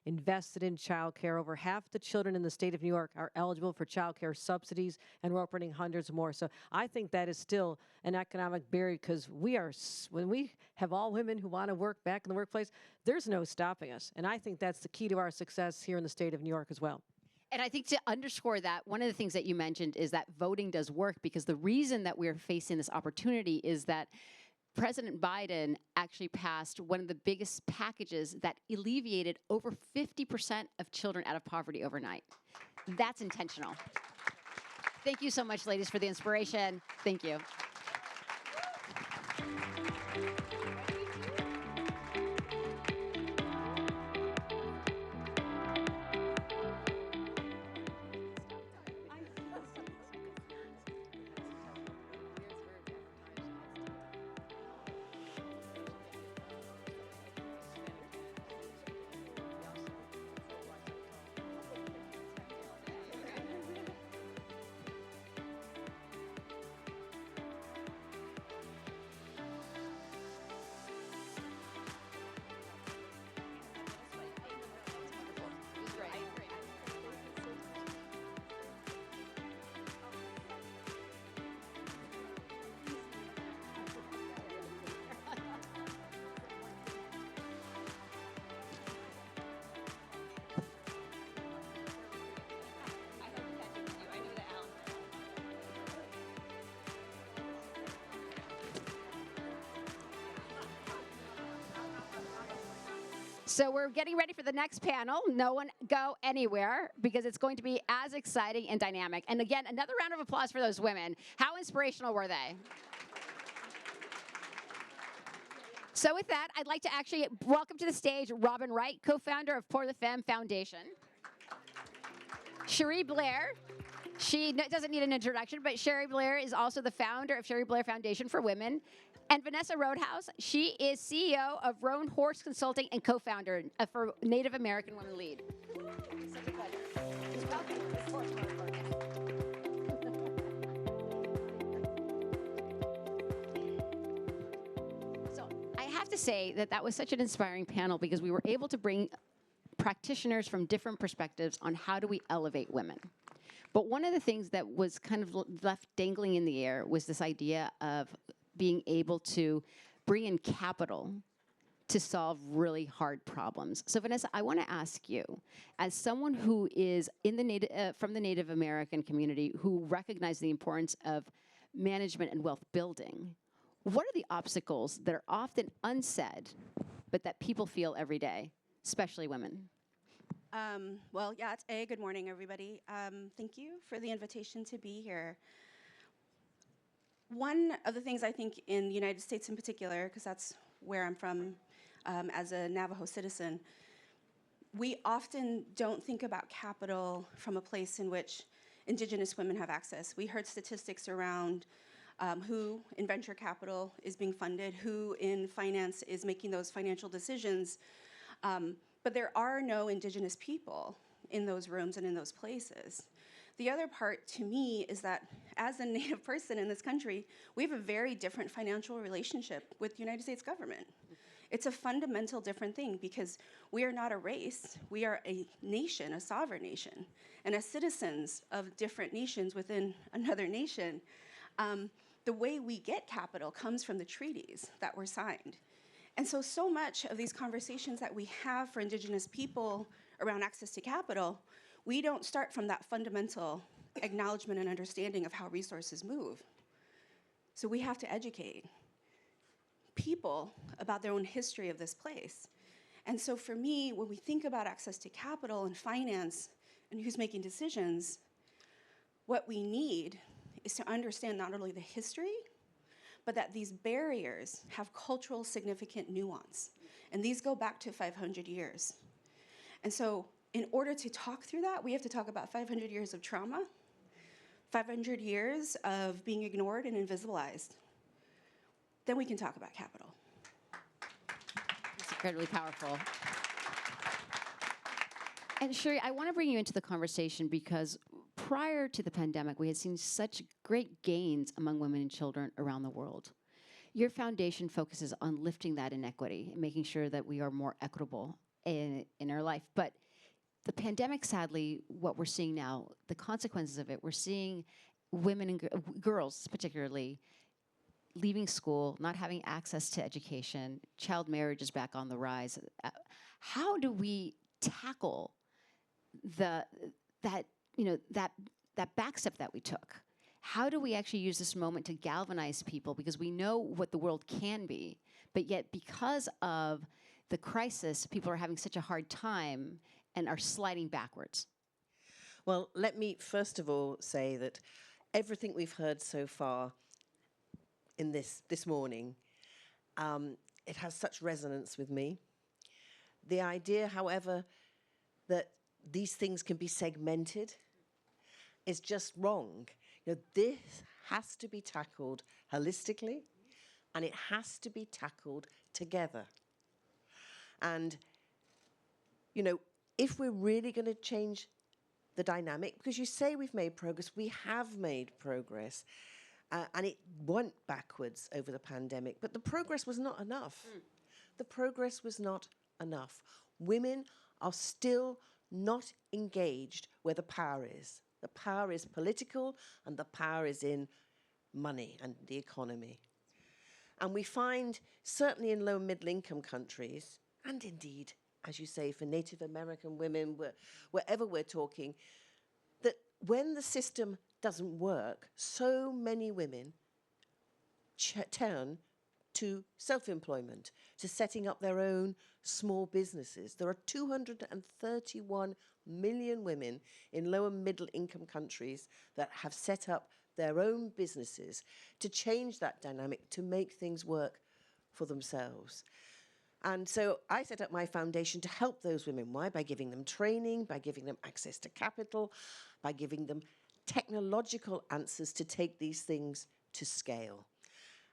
S5: invested in childcare. Over half the children in the state of New York are eligible for childcare subsidies, and we're opening hundreds more. So I think that is still an economic barrier because when we have all women who want to work back in the workplace, there's no stopping us. And I think that's the key to our success here in the state of New York as well.
S4: And I think to underscore that, one of the things that you mentioned is that voting does work, because the reason that we're facing this opportunity is that President Biden actually passed one of the biggest packages that alleviated over 50% of children out of poverty overnight. That's intentional. Thank you so much, ladies, for the inspiration. Thank you. So we're getting ready for the next panel. No one go anywhere, because it's going to be as exciting and dynamic. And again, another round of applause for those women. How inspirational were they? So with that, I'd like to actually welcome to the stage Robin Wright, co-founder of Pour the Femme Foundation. Cherie Blair. She doesn't need an introduction, but Cherie Blair is also the founder of Cherie Blair Foundation for Women. And Vanessa Roadhouse, she is CEO of Roan Horse Consulting and co-founder for Native American Women Lead. Such a pleasure. Please welcome the Horse Consulting. So I have to say that was such an inspiring panel, because we were able to bring practitioners from different perspectives on how do we elevate women. But one of the things that was kind of left dangling in the air was this idea of being able to bring in capital to solve really hard problems. So Vanessa, I want to ask you, as someone who is in the from the Native American community, who recognize the importance of management and wealth building, what are the obstacles that are often unsaid, but that people feel every day, especially women?
S8: Well, yeah, it's good morning, everybody. Thank you for the invitation to be here. One of the things I think in the United States in particular, because that's where I'm from as a Navajo citizen, we often don't think about capital from a place in which Indigenous women have access. We heard statistics around who in venture capital is being funded, who in finance is making those financial decisions, but there are no Indigenous people in those rooms and in those places. The other part to me is that as a Native person in this country, we have a very different financial relationship with the United States government. It's a fundamental different thing, because we are not a race, we are a nation, a sovereign nation. And as citizens of different nations within another nation, the way we get capital comes from the treaties that were signed. And so much of these conversations that we have for Indigenous people around access to capital, we don't start from that fundamental acknowledgement and understanding of how resources move. So we have to educate people about their own history of this place. And so for me, when we think about access to capital and finance and who's making decisions, what we need is to understand not only the history, but that these barriers have cultural significant nuance. And these go back to 500 years. And so in order to talk through that, we have to talk about 500 years of trauma, 500 years of being ignored and invisibilized. Then we can talk about capital.
S4: It's incredibly powerful. And Sherry, I want to bring you into the conversation because prior to the pandemic, we had seen such great gains among women and children around the world. Your foundation focuses on lifting that inequity and making sure that we are more equitable in our life. But the pandemic, sadly, what we're seeing now, the consequences of it, we're seeing women and girls particularly leaving school, not having access to education, child marriage is back on the rise. How do we tackle that backstep that we took? How do we actually use this moment to galvanize people? Because we know what the world can be, but yet because of the crisis, people are having such a hard time and are sliding backwards.
S9: Well, let me first of all say that everything we've heard so far in this morning, it has such resonance with me. The idea, however, that these things can be segmented is just wrong. You know, this has to be tackled holistically, and it has to be tackled together. And, you know, if we're really going to change the dynamic, because you say we've made progress, we have made progress, and it went backwards over the pandemic, but the progress was not enough. The progress was not enough. Women are still not engaged where the power is. The power is political, and the power is in money and the economy. And we find, certainly in low and middle income countries, and indeed, as you say, for Native American women, wherever we're talking, that when the system doesn't work, so many women turn to self-employment, to setting up their own small businesses. There are 231 million women in low and middle income countries that have set up their own businesses to change that dynamic, to make things work for themselves. And so I set up my foundation to help those women. Why? By giving them training, by giving them access to capital, by giving them technological answers to take these things to scale.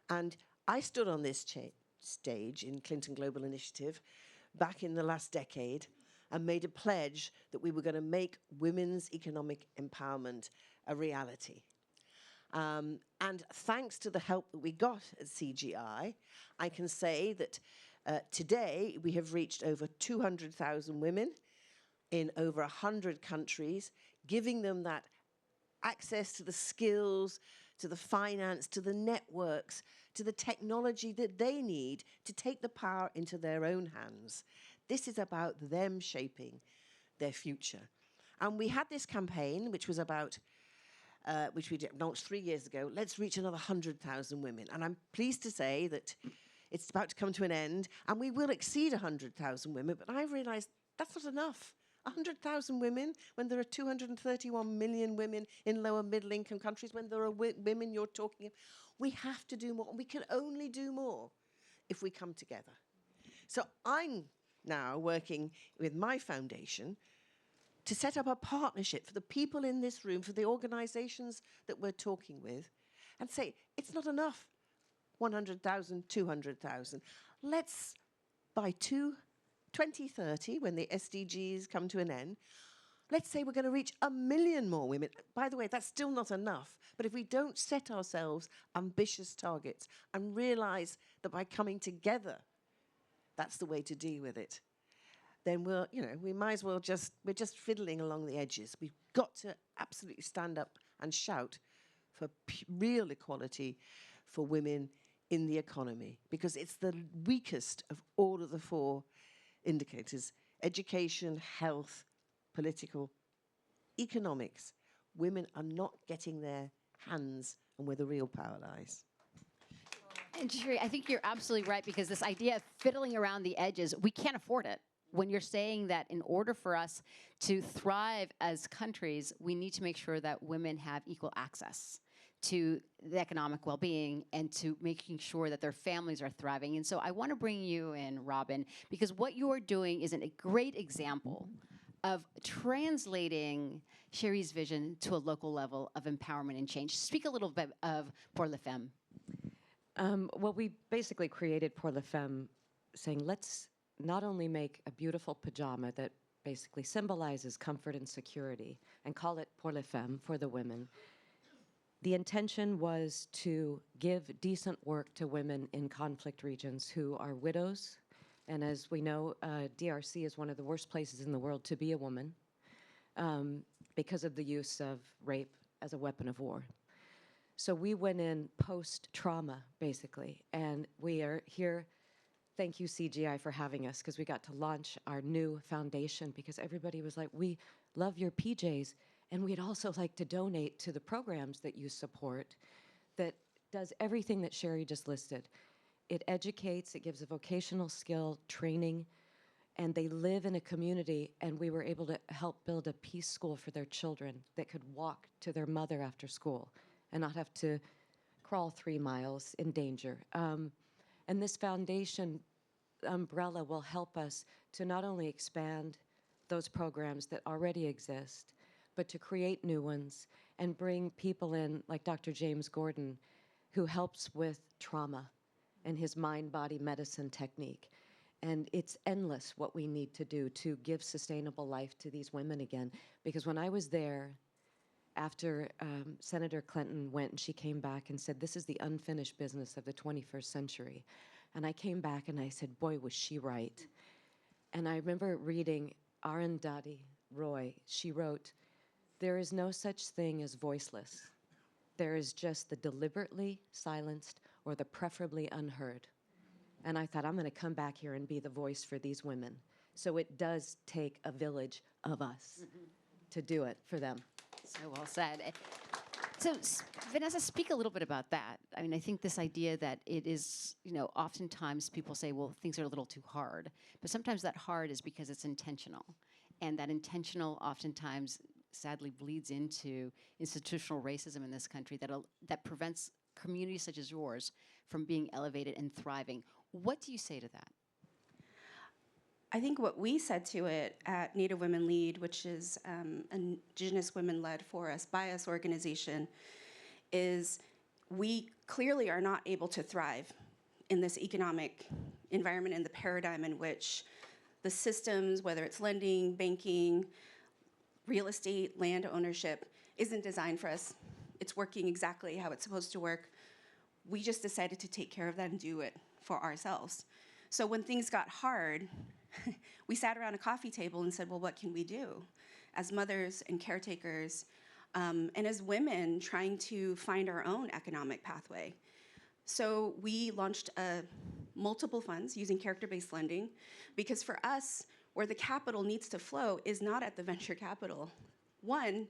S9: And I stood on this stage in Clinton Global Initiative back in the last decade and made a pledge that we were going to make women's economic empowerment a reality. And thanks to the help that we got at CGI, I can say that today we have reached over 200,000 women in over 100 countries, giving them that access to the skills, to the finance, to the networks, to the technology that they need to take the power into their own hands. This is about them shaping their future. And we had this campaign, which was about, which we launched 3 years ago, let's reach another 100,000 women. And I'm pleased to say that it's about to come to an end, and we will exceed 100,000 women, but I realized that's not enough. 100,000 women, when there are 231 million women in lower middle income countries, when there are women you're talking, we have to do more, and we can only do more if we come together. So I'm now working with my foundation to set up a partnership for the people in this room, for the organizations that we're talking with, and say, it's not enough, 100,000, 200,000. Let's, by 2030, when the SDGs come to an end, let's say we're going to reach 1 million more women. By the way, that's still not enough. But if we don't set ourselves ambitious targets and realize that by coming together, that's the way to deal with it, then we might as well we're just fiddling along the edges. We've got to absolutely stand up and shout for real equality for women in the economy, because it's the weakest of all of the 4 indicators: education, health, political, economics. Women are not getting their hands on where the real power lies.
S4: And Sherry, I think you're absolutely right, because this idea of fiddling around the edges, we can't afford it. When you're saying that in order for us to thrive as countries, we need to make sure that women have equal access to the economic well-being and to making sure that their families are thriving. And so I want to bring you in, Robin, because what you're doing is a great example of translating Sherry's vision to a local level of empowerment and change. Speak a little bit of Pour la Femme.
S10: Well, we basically created Pour la Femme saying, let's not only make a beautiful pajama that basically symbolizes comfort and security and call it Pour la Femme, for the women. The intention was to give decent work to women in conflict regions who are widows. And as we know, DRC is one of the worst places in the world to be a woman because of the use of rape as a weapon of war. So we went in post-trauma, basically, and we are here. Thank you, CGI, for having us, because we got to launch our new foundation, because everybody was like, we love your PJs, and we'd also like to donate to the programs that you support that does everything that Sherry just listed. It educates, it gives a vocational skill training, and they live in a community, and we were able to help build a peace school for their children that could walk to their mother after school and not have to crawl 3 miles in danger. And this foundation umbrella will help us to not only expand those programs that already exist, but to create new ones and bring people in like Dr. James Gordon, who helps with trauma and his mind-body medicine technique. And it's endless what we need to do to give sustainable life to these women again. Because when I was there, after Senator Clinton went and she came back and said, this is the unfinished business of the 21st century. And I came back and I said, boy, was she right. And I remember reading Arundhati Roy. She wrote, there is no such thing as voiceless. There is just the deliberately silenced or the preferably unheard. And I thought, I'm going to come back here and be the voice for these women. So it does take a village of us to do it for them.
S4: So well said. So, Vanessa, speak a little bit about that. I mean, I think this idea that it is, oftentimes people say, well, things are a little too hard. But sometimes that hard is because it's intentional. And that intentional oftentimes sadly bleeds into institutional racism in this country that prevents communities such as yours from being elevated and thriving. What do you say to that?
S8: I think what we said to it at Native Women Lead, which is an Indigenous women-led for us by us organization, is we clearly are not able to thrive in this economic environment and the paradigm in which the systems, whether it's lending, banking, real estate, land ownership, isn't designed for us. It's working exactly how it's supposed to work. We just decided to take care of that and do it for ourselves. So when things got hard, we sat around a coffee table and said, well, what can we do? As mothers and caretakers, and as women trying to find our own economic pathway. So we launched multiple funds using character-based lending, because for us, where the capital needs to flow is not at the venture capital. One,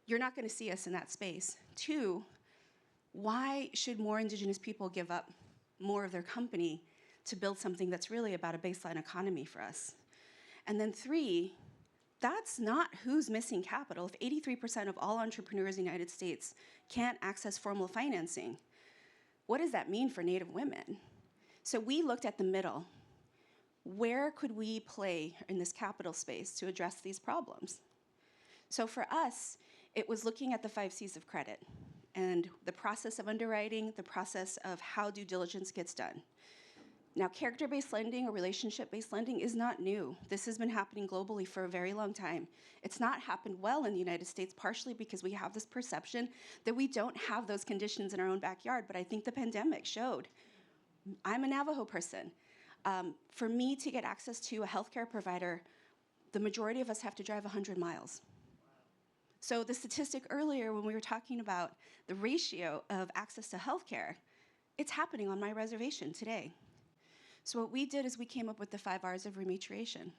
S8: you're not going to see us in that space. Two, why should more Indigenous people give up more of their company to build something that's really about a baseline economy for us? And then three, that's not who's missing capital. If 83% of all entrepreneurs in the United States can't access formal financing, what does that mean for Native women? So we looked at the middle. Where could we play in this capital space to address these problems? So for us, it was looking at the 5 C's of credit and the process of underwriting, the process of how due diligence gets done. Now, character-based lending or relationship-based lending is not new. This has been happening globally for a very long time. It's not happened well in the United States, partially because we have this perception that we don't have those conditions in our own backyard, but I think the pandemic showed. I'm a Navajo person. For me to get access to a healthcare provider, the majority of us have to drive 100 miles. So the statistic earlier when we were talking about the ratio of access to healthcare, it's happening on my reservation today. So what we did is we came up with the 5 R's of rematriation.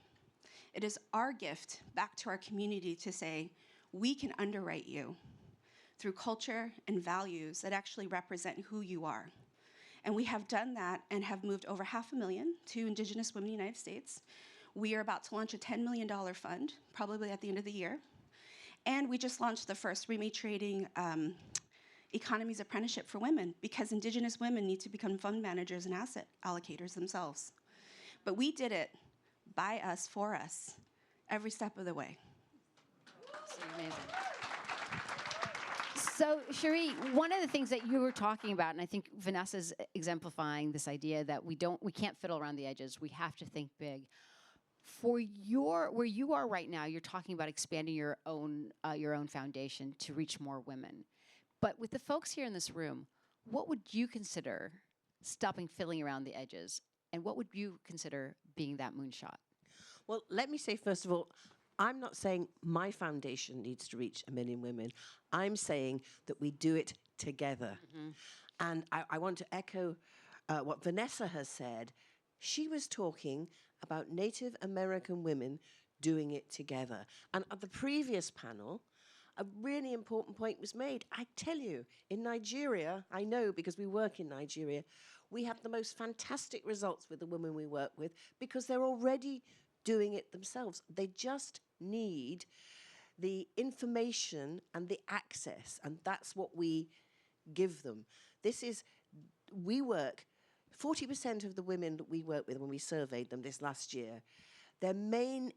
S8: It is our gift back to our community to say, we can underwrite you through culture and values that actually represent who you are. And we have done that and have moved over 500,000 to Indigenous women in the United States. We are about to launch a $10 million fund, probably at the end of the year. And we just launched the first remunetrating economies apprenticeship for women, because Indigenous women need to become fund managers and asset allocators themselves. But we did it by us, for us, every step of the way.
S4: Amazing. So, Cherie, one of the things that you were talking about, and I think Vanessa's exemplifying this idea that we can't fiddle around the edges. We have to think big. For where you are right now, you're talking about expanding your own foundation to reach more women. But with the folks here in this room, what would you consider stopping fiddling around the edges, and what would you consider being that moonshot?
S9: Well, let me say, first of all, I'm not saying my foundation needs to reach 1 million women. I'm saying that we do it together. And I want to echo what Vanessa has said. She was talking about Native American women doing it together. And at the previous panel, a really important point was made. I tell you, in Nigeria, I know because we work in Nigeria, we have the most fantastic results with the women we work with because they're already doing it themselves. They just need the information and the access, and that's what we give them. We work, 40% of the women that we work with when we surveyed them this last year, their main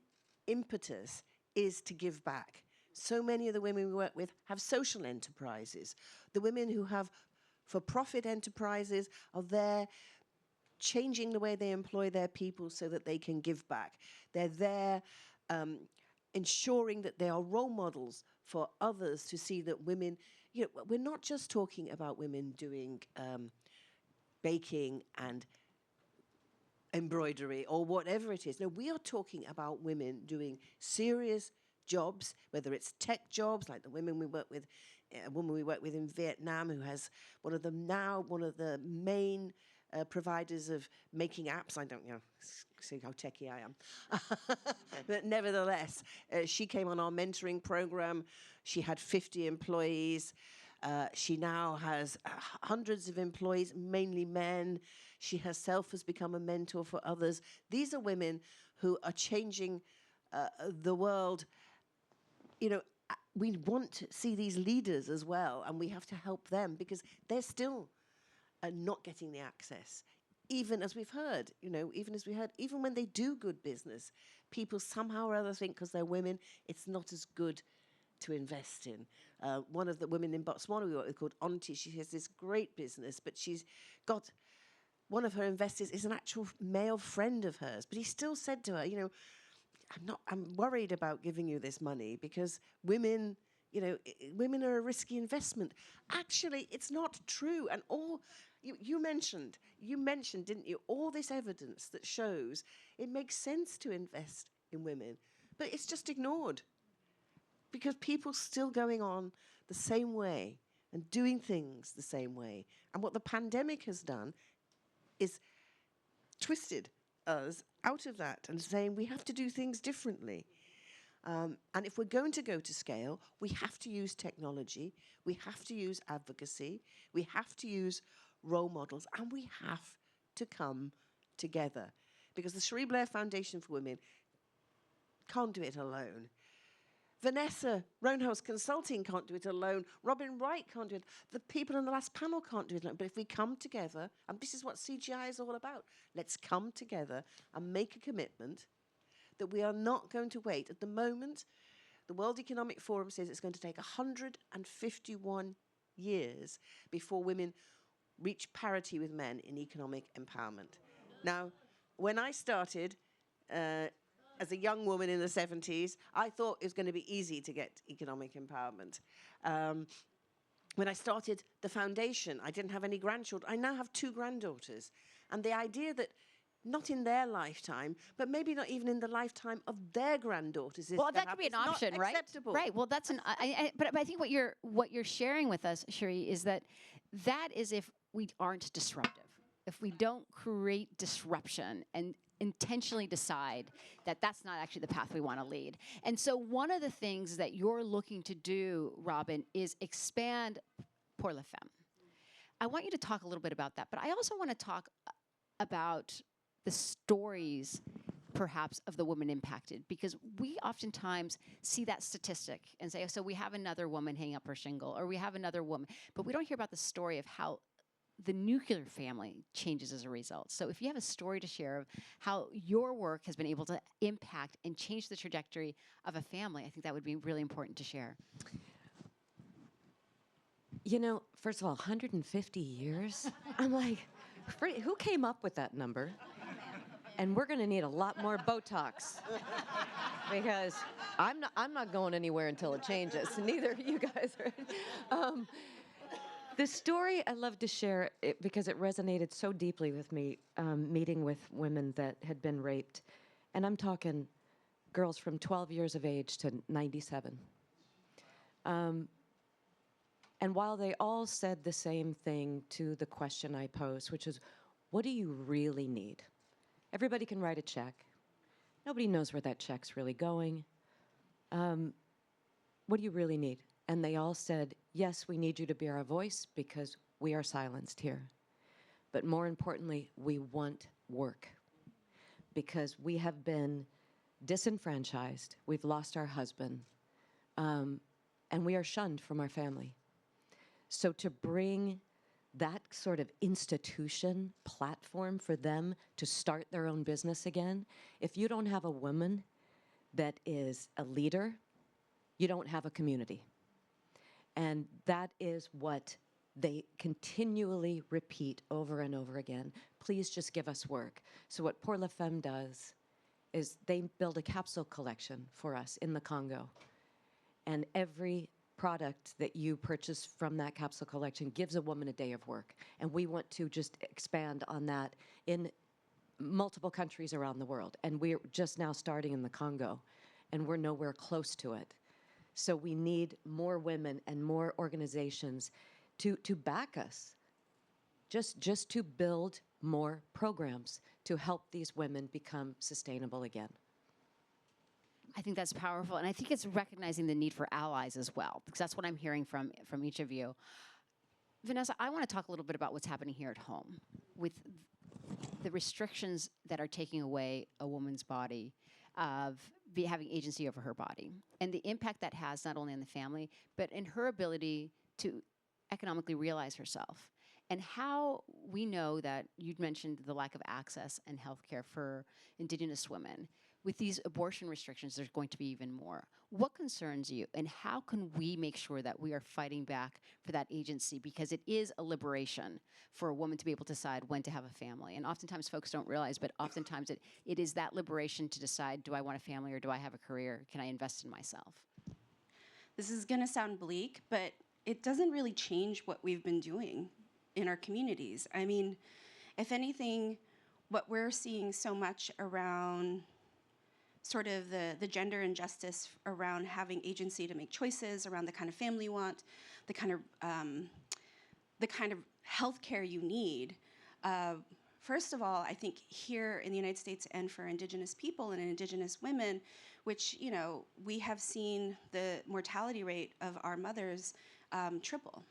S9: impetus is to give back. So many of the women we work with have social enterprises. The women who have for-profit enterprises are there changing the way they employ their people so that they can give back. They're there ensuring that they are role models for others to see that women, we're not just talking about women doing baking and embroidery or whatever it is. No, we are talking about women doing serious jobs, whether it's tech jobs like the women we work with, a woman we work with in Vietnam who has one of the main providers of making apps. I don't see how techie I am. But nevertheless, she came on our mentoring program. She had 50 employees. She now has hundreds of employees, mainly men. She herself has become a mentor for others. These are women who are changing the world. We want to see these leaders as well, and we have to help them because they're still not getting the access. Even as we've heard, even when they do good business, people somehow or other think because they're women, it's not as good to invest in. One of the women in Botswana we work with called Auntie, she has this great business, but she's got one of her investors is an actual male friend of hers, but he still said to her, I'm worried about giving you this money because women are a risky investment. Actually, it's not true. And you mentioned, didn't you, all this evidence that shows it makes sense to invest in women, but it's just ignored because people still going on the same way and doing things the same way. And what the pandemic has done is twisted us out of that and saying we have to do things differently. And if we're going to go to scale, we have to use technology, we have to use advocacy, we have to use role models, and we have to come together. Because the Cherie Blair Foundation for Women can't do it alone. Vanessa Roanhouse Consulting can't do it alone. Robin Wright can't do it. The people in the last panel can't do it alone. But if we come together, and this is what CGI is all about, let's come together and make a commitment that we are not going to wait. At the moment, the World Economic Forum says it's going to take 151 years before women reach parity with men in economic empowerment. Now, when I started as a young woman in the 70s, I thought it was going to be easy to get economic empowerment. When I started the foundation, I didn't have any grandchildren. I now have 2 granddaughters. And the idea that not in their lifetime, but maybe not even in the lifetime of their granddaughters.
S4: Well, that could be an option, right?
S9: Acceptable.
S4: Right. Well, that's but I think what you're sharing with us, Cherie, is that is if we aren't disruptive, if we don't create disruption and intentionally decide that that's not actually the path we want to lead. And so one of the things that you're looking to do, Robin, is expand Pour la Femme. I want you to talk a little bit about that, but I also want to talk about the stories perhaps of the women impacted, because we oftentimes see that statistic and say, oh, so we have another woman hanging up her shingle, or we have another woman, but we don't hear about the story of how the nuclear family changes as a result. So if you have a story to share of how your work has been able to impact and change the trajectory of a family, I think that would be really important to share.
S10: You know, first of all, 150 years? I'm like, who came up with that number? And we're going to need a lot more Botox because I'm not going anywhere until it changes. Neither of you guys are. The story I love to share because it resonated so deeply with me, meeting with women that had been raped. And I'm talking girls from 12 years of age to 97. And while they all said the same thing to the question I posed, which is, what do you really need? Everybody can write a check. Nobody knows where that check's really going. What do you really need? And they all said, yes, we need you to be our voice because we are silenced here. But more importantly, we want work because we have been disenfranchised. We've lost our husband. And we are shunned from our family. So to bring that sort of institution platform for them to start their own business again, if you don't have a woman that is a leader, you don't have a community. And that is what they continually repeat over and over again. Please just give us work. So what Pour la Femme does is they build a capsule collection for us in the Congo. And every product that you purchase from that capsule collection gives a woman a day of work. And we want to just expand on that in multiple countries around the world. And we're just now starting in the Congo, and we're nowhere close to it. So we need more women and more organizations to back us, just to build more programs to help these women become sustainable again.
S4: I think that's powerful, and I think it's recognizing the need for allies as well, because that's what I'm hearing from each of you. Vanessa, I want to talk a little bit about what's happening here at home with the restrictions that are taking away a woman's body of having agency over her body, and the impact that has not only on the family, but in her ability to economically realize herself. And how we know that you'd mentioned the lack of access and healthcare for Indigenous women. With these abortion restrictions, there's going to be even more. What concerns you, and how can we make sure that we are fighting back for that agency? Because it is a liberation for a woman to be able to decide when to have a family. And oftentimes folks don't realize, but oftentimes it is that liberation to decide, do I want a family or do I have a career? Can I invest in myself?
S8: This is going to sound bleak, but it doesn't really change what we've been doing in our communities. I mean, if anything, what we're seeing so much around sort of the gender injustice around having agency to make choices around the kind of family you want, the kind of healthcare you need. First of all, I think here in the United States and for Indigenous people and Indigenous women, which, you know, we have seen the mortality rate of our mothers triple,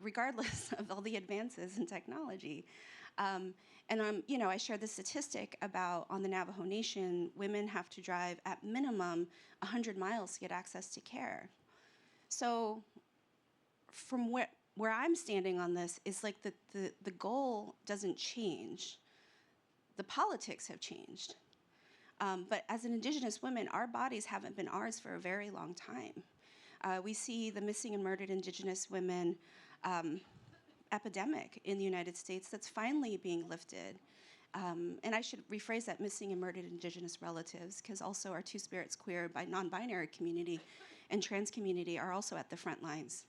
S8: regardless of all the advances in technology. You know, I shared the statistic about on the Navajo Nation, women have to drive at minimum 100 miles to get access to care. So from where I'm standing on this is like the goal doesn't change. The politics have changed. But as an Indigenous woman, our bodies haven't been ours for a very long time. We see the missing and murdered Indigenous women epidemic in the United States that's finally being lifted. And I should rephrase that, missing and murdered Indigenous relatives, because also our Two-Spirits queer, non-binary community and trans community are also at the front lines.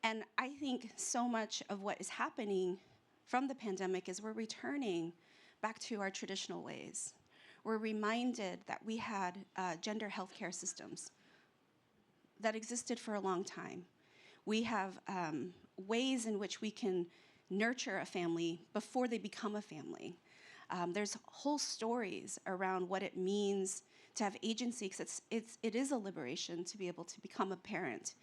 S8: And I think so much of what is happening from the pandemic is we're returning back to our traditional ways. We're reminded that we had gender healthcare systems that existed for a long time. We have ways in which we can nurture a family before they become a family. There's whole stories around what it means to have agency, because it is a liberation to be able to become a parent.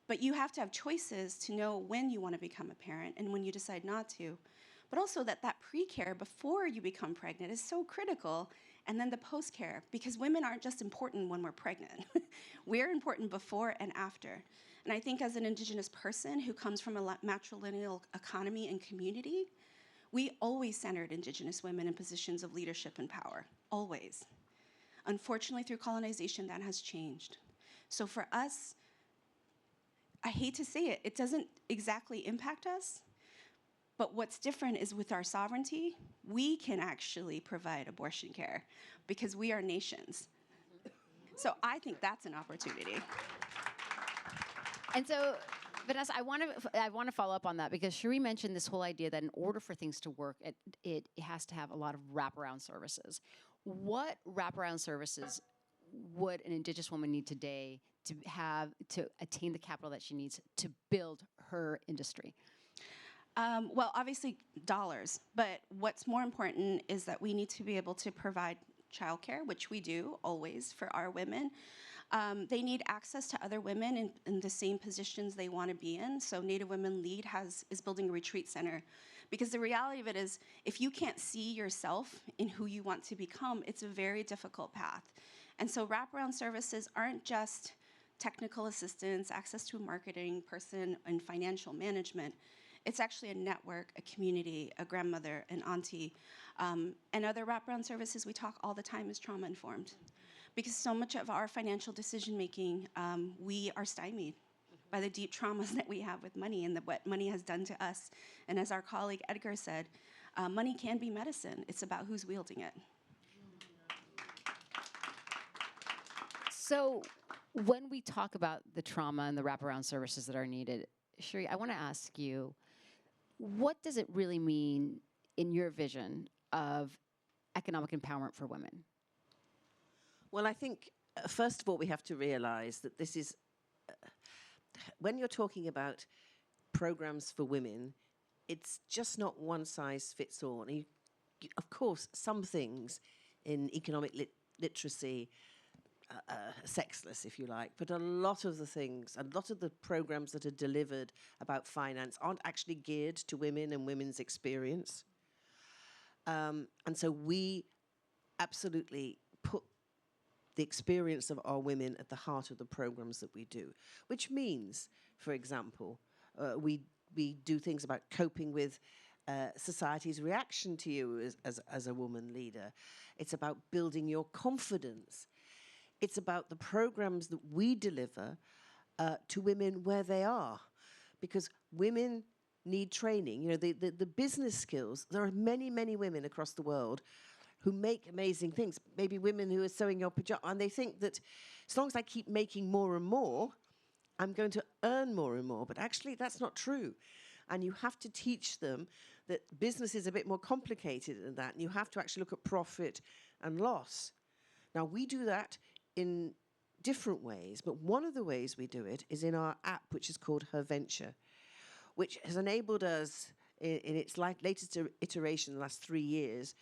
S8: But you have to have choices to know when you want to become a parent and when you decide not to. But also that pre-care before you become pregnant is so critical, and then the post-care, because women aren't just important when we're pregnant. We're important before and after. And I think as an Indigenous person who comes from a matrilineal economy and community, we always centered Indigenous women in positions of leadership and power, always. Unfortunately, through colonization, that has changed. So for us, I hate to say it, it doesn't exactly impact us, but what's different is with our sovereignty, we can actually provide abortion care because we are nations. So I think that's an opportunity.
S4: And so, Vanessa, I want to follow up on that because Cherie mentioned this whole idea that in order for things to work, it has to have a lot of wraparound services. What wraparound services would an Indigenous woman need today to attain the capital that she needs to build her industry?
S8: Well, obviously dollars, but what's more important is that we need to be able to provide childcare, which we do always for our women. They need access to other women in the same positions they want to be in. So Native Women Lead is building a retreat center. Because the reality of it is, if you can't see yourself in who you want to become, it's a very difficult path. And so wraparound services aren't just technical assistance, access to a marketing person, and financial management. It's actually a network, a community, a grandmother, an auntie. And other wraparound services we talk all the time is trauma-informed. Because so much of our financial decision-making, we are stymied by the deep traumas that we have with money and what money has done to us. And as our colleague Edgar said, money can be medicine. It's about who's wielding it.
S4: So when we talk about the trauma and the wraparound services that are needed, Cherie, I want to ask you, what does it really mean in your vision of economic empowerment for women?
S9: Well, I think, first of all, we have to realize that this is, when you're talking about programs for women, it's just not one size fits all. And of course, some things in economic literacy sexless, if you like, but a lot of the things, a lot of the programs that are delivered about finance aren't actually geared to women and women's experience. And so we absolutely put the experience of our women at the heart of the programs that we do, which means, for example, we do things about coping with society's reaction to you as a woman leader. It's about building your confidence. It's about the programs that we deliver to women where they are, because women need training. You know, the business skills, there are many, many women across the world who make amazing things, maybe women who are sewing your pajamas, and they think that as long as I keep making more and more, I'm going to earn more and more. But actually, that's not true. And you have to teach them that business is a bit more complicated than that, and you have to actually look at profit and loss. Now, we do that in different ways, but one of the ways we do it is in our app, which is called Her Venture, which has enabled us in its latest iteration in the last 3 years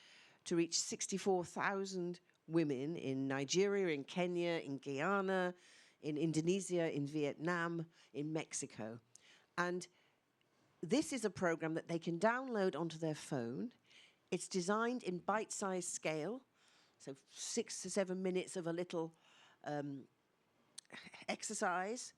S9: to reach 64,000 women in Nigeria, in Kenya, in Guyana, in Indonesia, in Vietnam, in Mexico. And this is a program that they can download onto their phone. It's designed in bite-sized scale, so 6 to 7 minutes of a little exercise,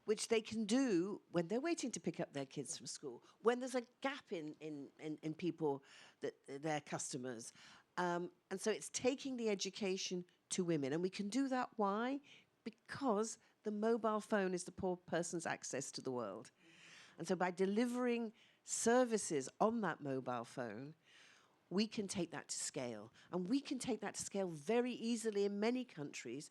S9: which they can do when they're waiting to pick up their kids from school, when there's a gap in people, that their customers. And so it's taking the education to women. And we can do that, why? Because the mobile phone is the poor person's access to the world. And so by delivering services on that mobile phone, we can take that to scale. And we can take that to scale very easily in many countries,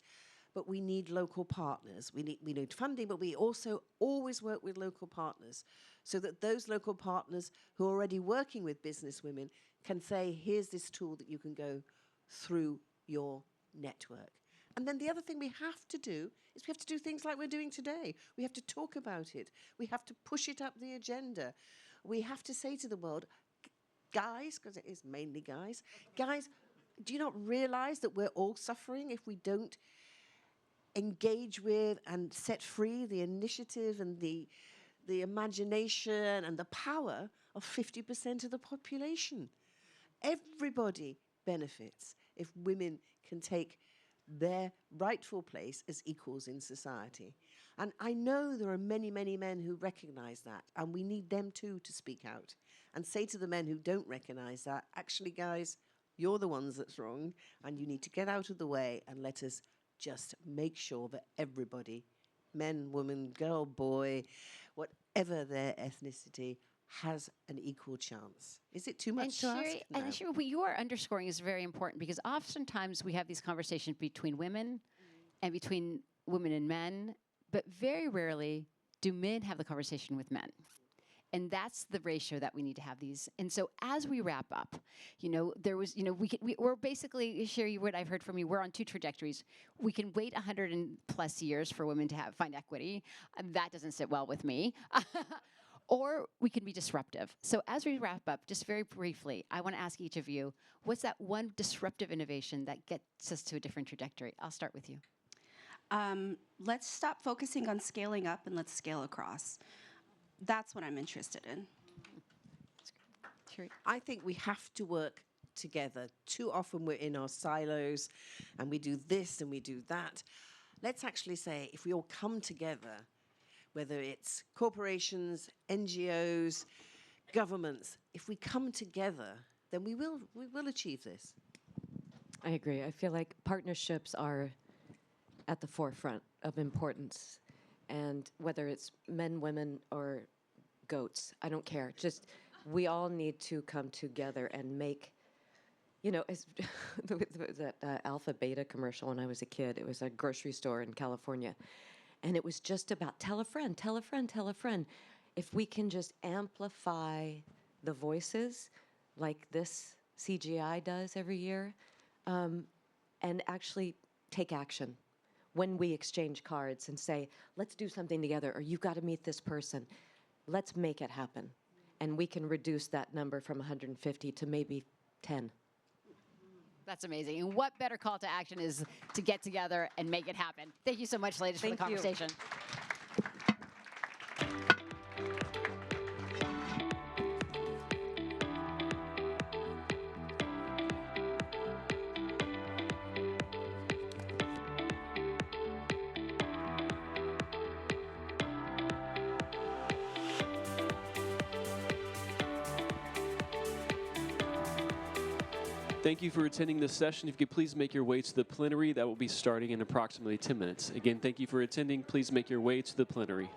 S9: but we need local partners. We need funding, but we also always work with local partners so that those local partners who are already working with business women can say, here's this tool that you can go through your network. And then the other thing we have to do is we have to do things like we're doing today. We have to talk about it. We have to push it up the agenda. We have to say to the world, guys, because it is mainly guys, do you not realize that we're all suffering if we don't engage with and set free the initiative and the imagination and the power of 50% of the population. Everybody benefits if women can take their rightful place as equals in society. And I know there are many, many men who recognize that, and we need them too to speak out and say to the men who don't recognize that, actually, guys, you're the ones that's wrong, and you need to get out of the way and let us just make sure that everybody, men, woman, girl, boy, whatever their ethnicity, has an equal chance. Is it too much to ask? No.
S4: And Sherry, what you are underscoring is very important, because oftentimes we have these conversations between women and between women and men, but very rarely do men have the conversation with men. And that's the ratio that we need to have these. And so as we wrap up, there was, we're basically, Sherry, what I've heard from you, we're on two trajectories. We can wait 100 and plus years for women to find equity. That doesn't sit well with me. Or we can be disruptive. So as we wrap up, just very briefly, I want to ask each of you, what's that one disruptive innovation that gets us to a different trajectory? I'll start with you.
S8: Let's stop focusing on scaling up and let's scale across. That's what I'm interested in.
S4: Sherry.
S9: I think we have to work together. Too often we're in our silos and we do this and we do that. Let's actually say, if we all come together, whether it's corporations, NGOs, governments, if we come together, then we will achieve this.
S10: I agree. I feel like partnerships are at the forefront of importance. And whether it's men, women, or goats, I don't care. Just we all need to come together and make, as that Alpha Beta commercial when I was a kid. It was a grocery store in California. And it was just about tell a friend, tell a friend, tell a friend. If we can just amplify the voices like this CGI does every year, and actually take action when we exchange cards and say, let's do something together, or you've got to meet this person. Let's make it happen. And we can reduce that number from 150 to maybe 10.
S4: That's amazing. And what better call to action is to get together and make it happen. Thank you so much, ladies, for the
S10: Thank you.
S4: conversation.
S11: Thank you for attending this session. If you could please make your way to the plenary, that will be starting in approximately 10 minutes. Again, thank you for attending. Please make your way to the plenary.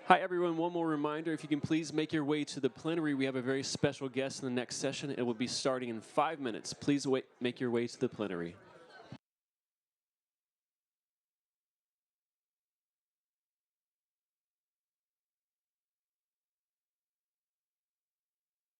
S11: Hi, everyone. One more reminder, if you can please make your way to the plenary. We have a very special guest in the next session. It will be starting in 5 minutes. Please make your way to the plenary.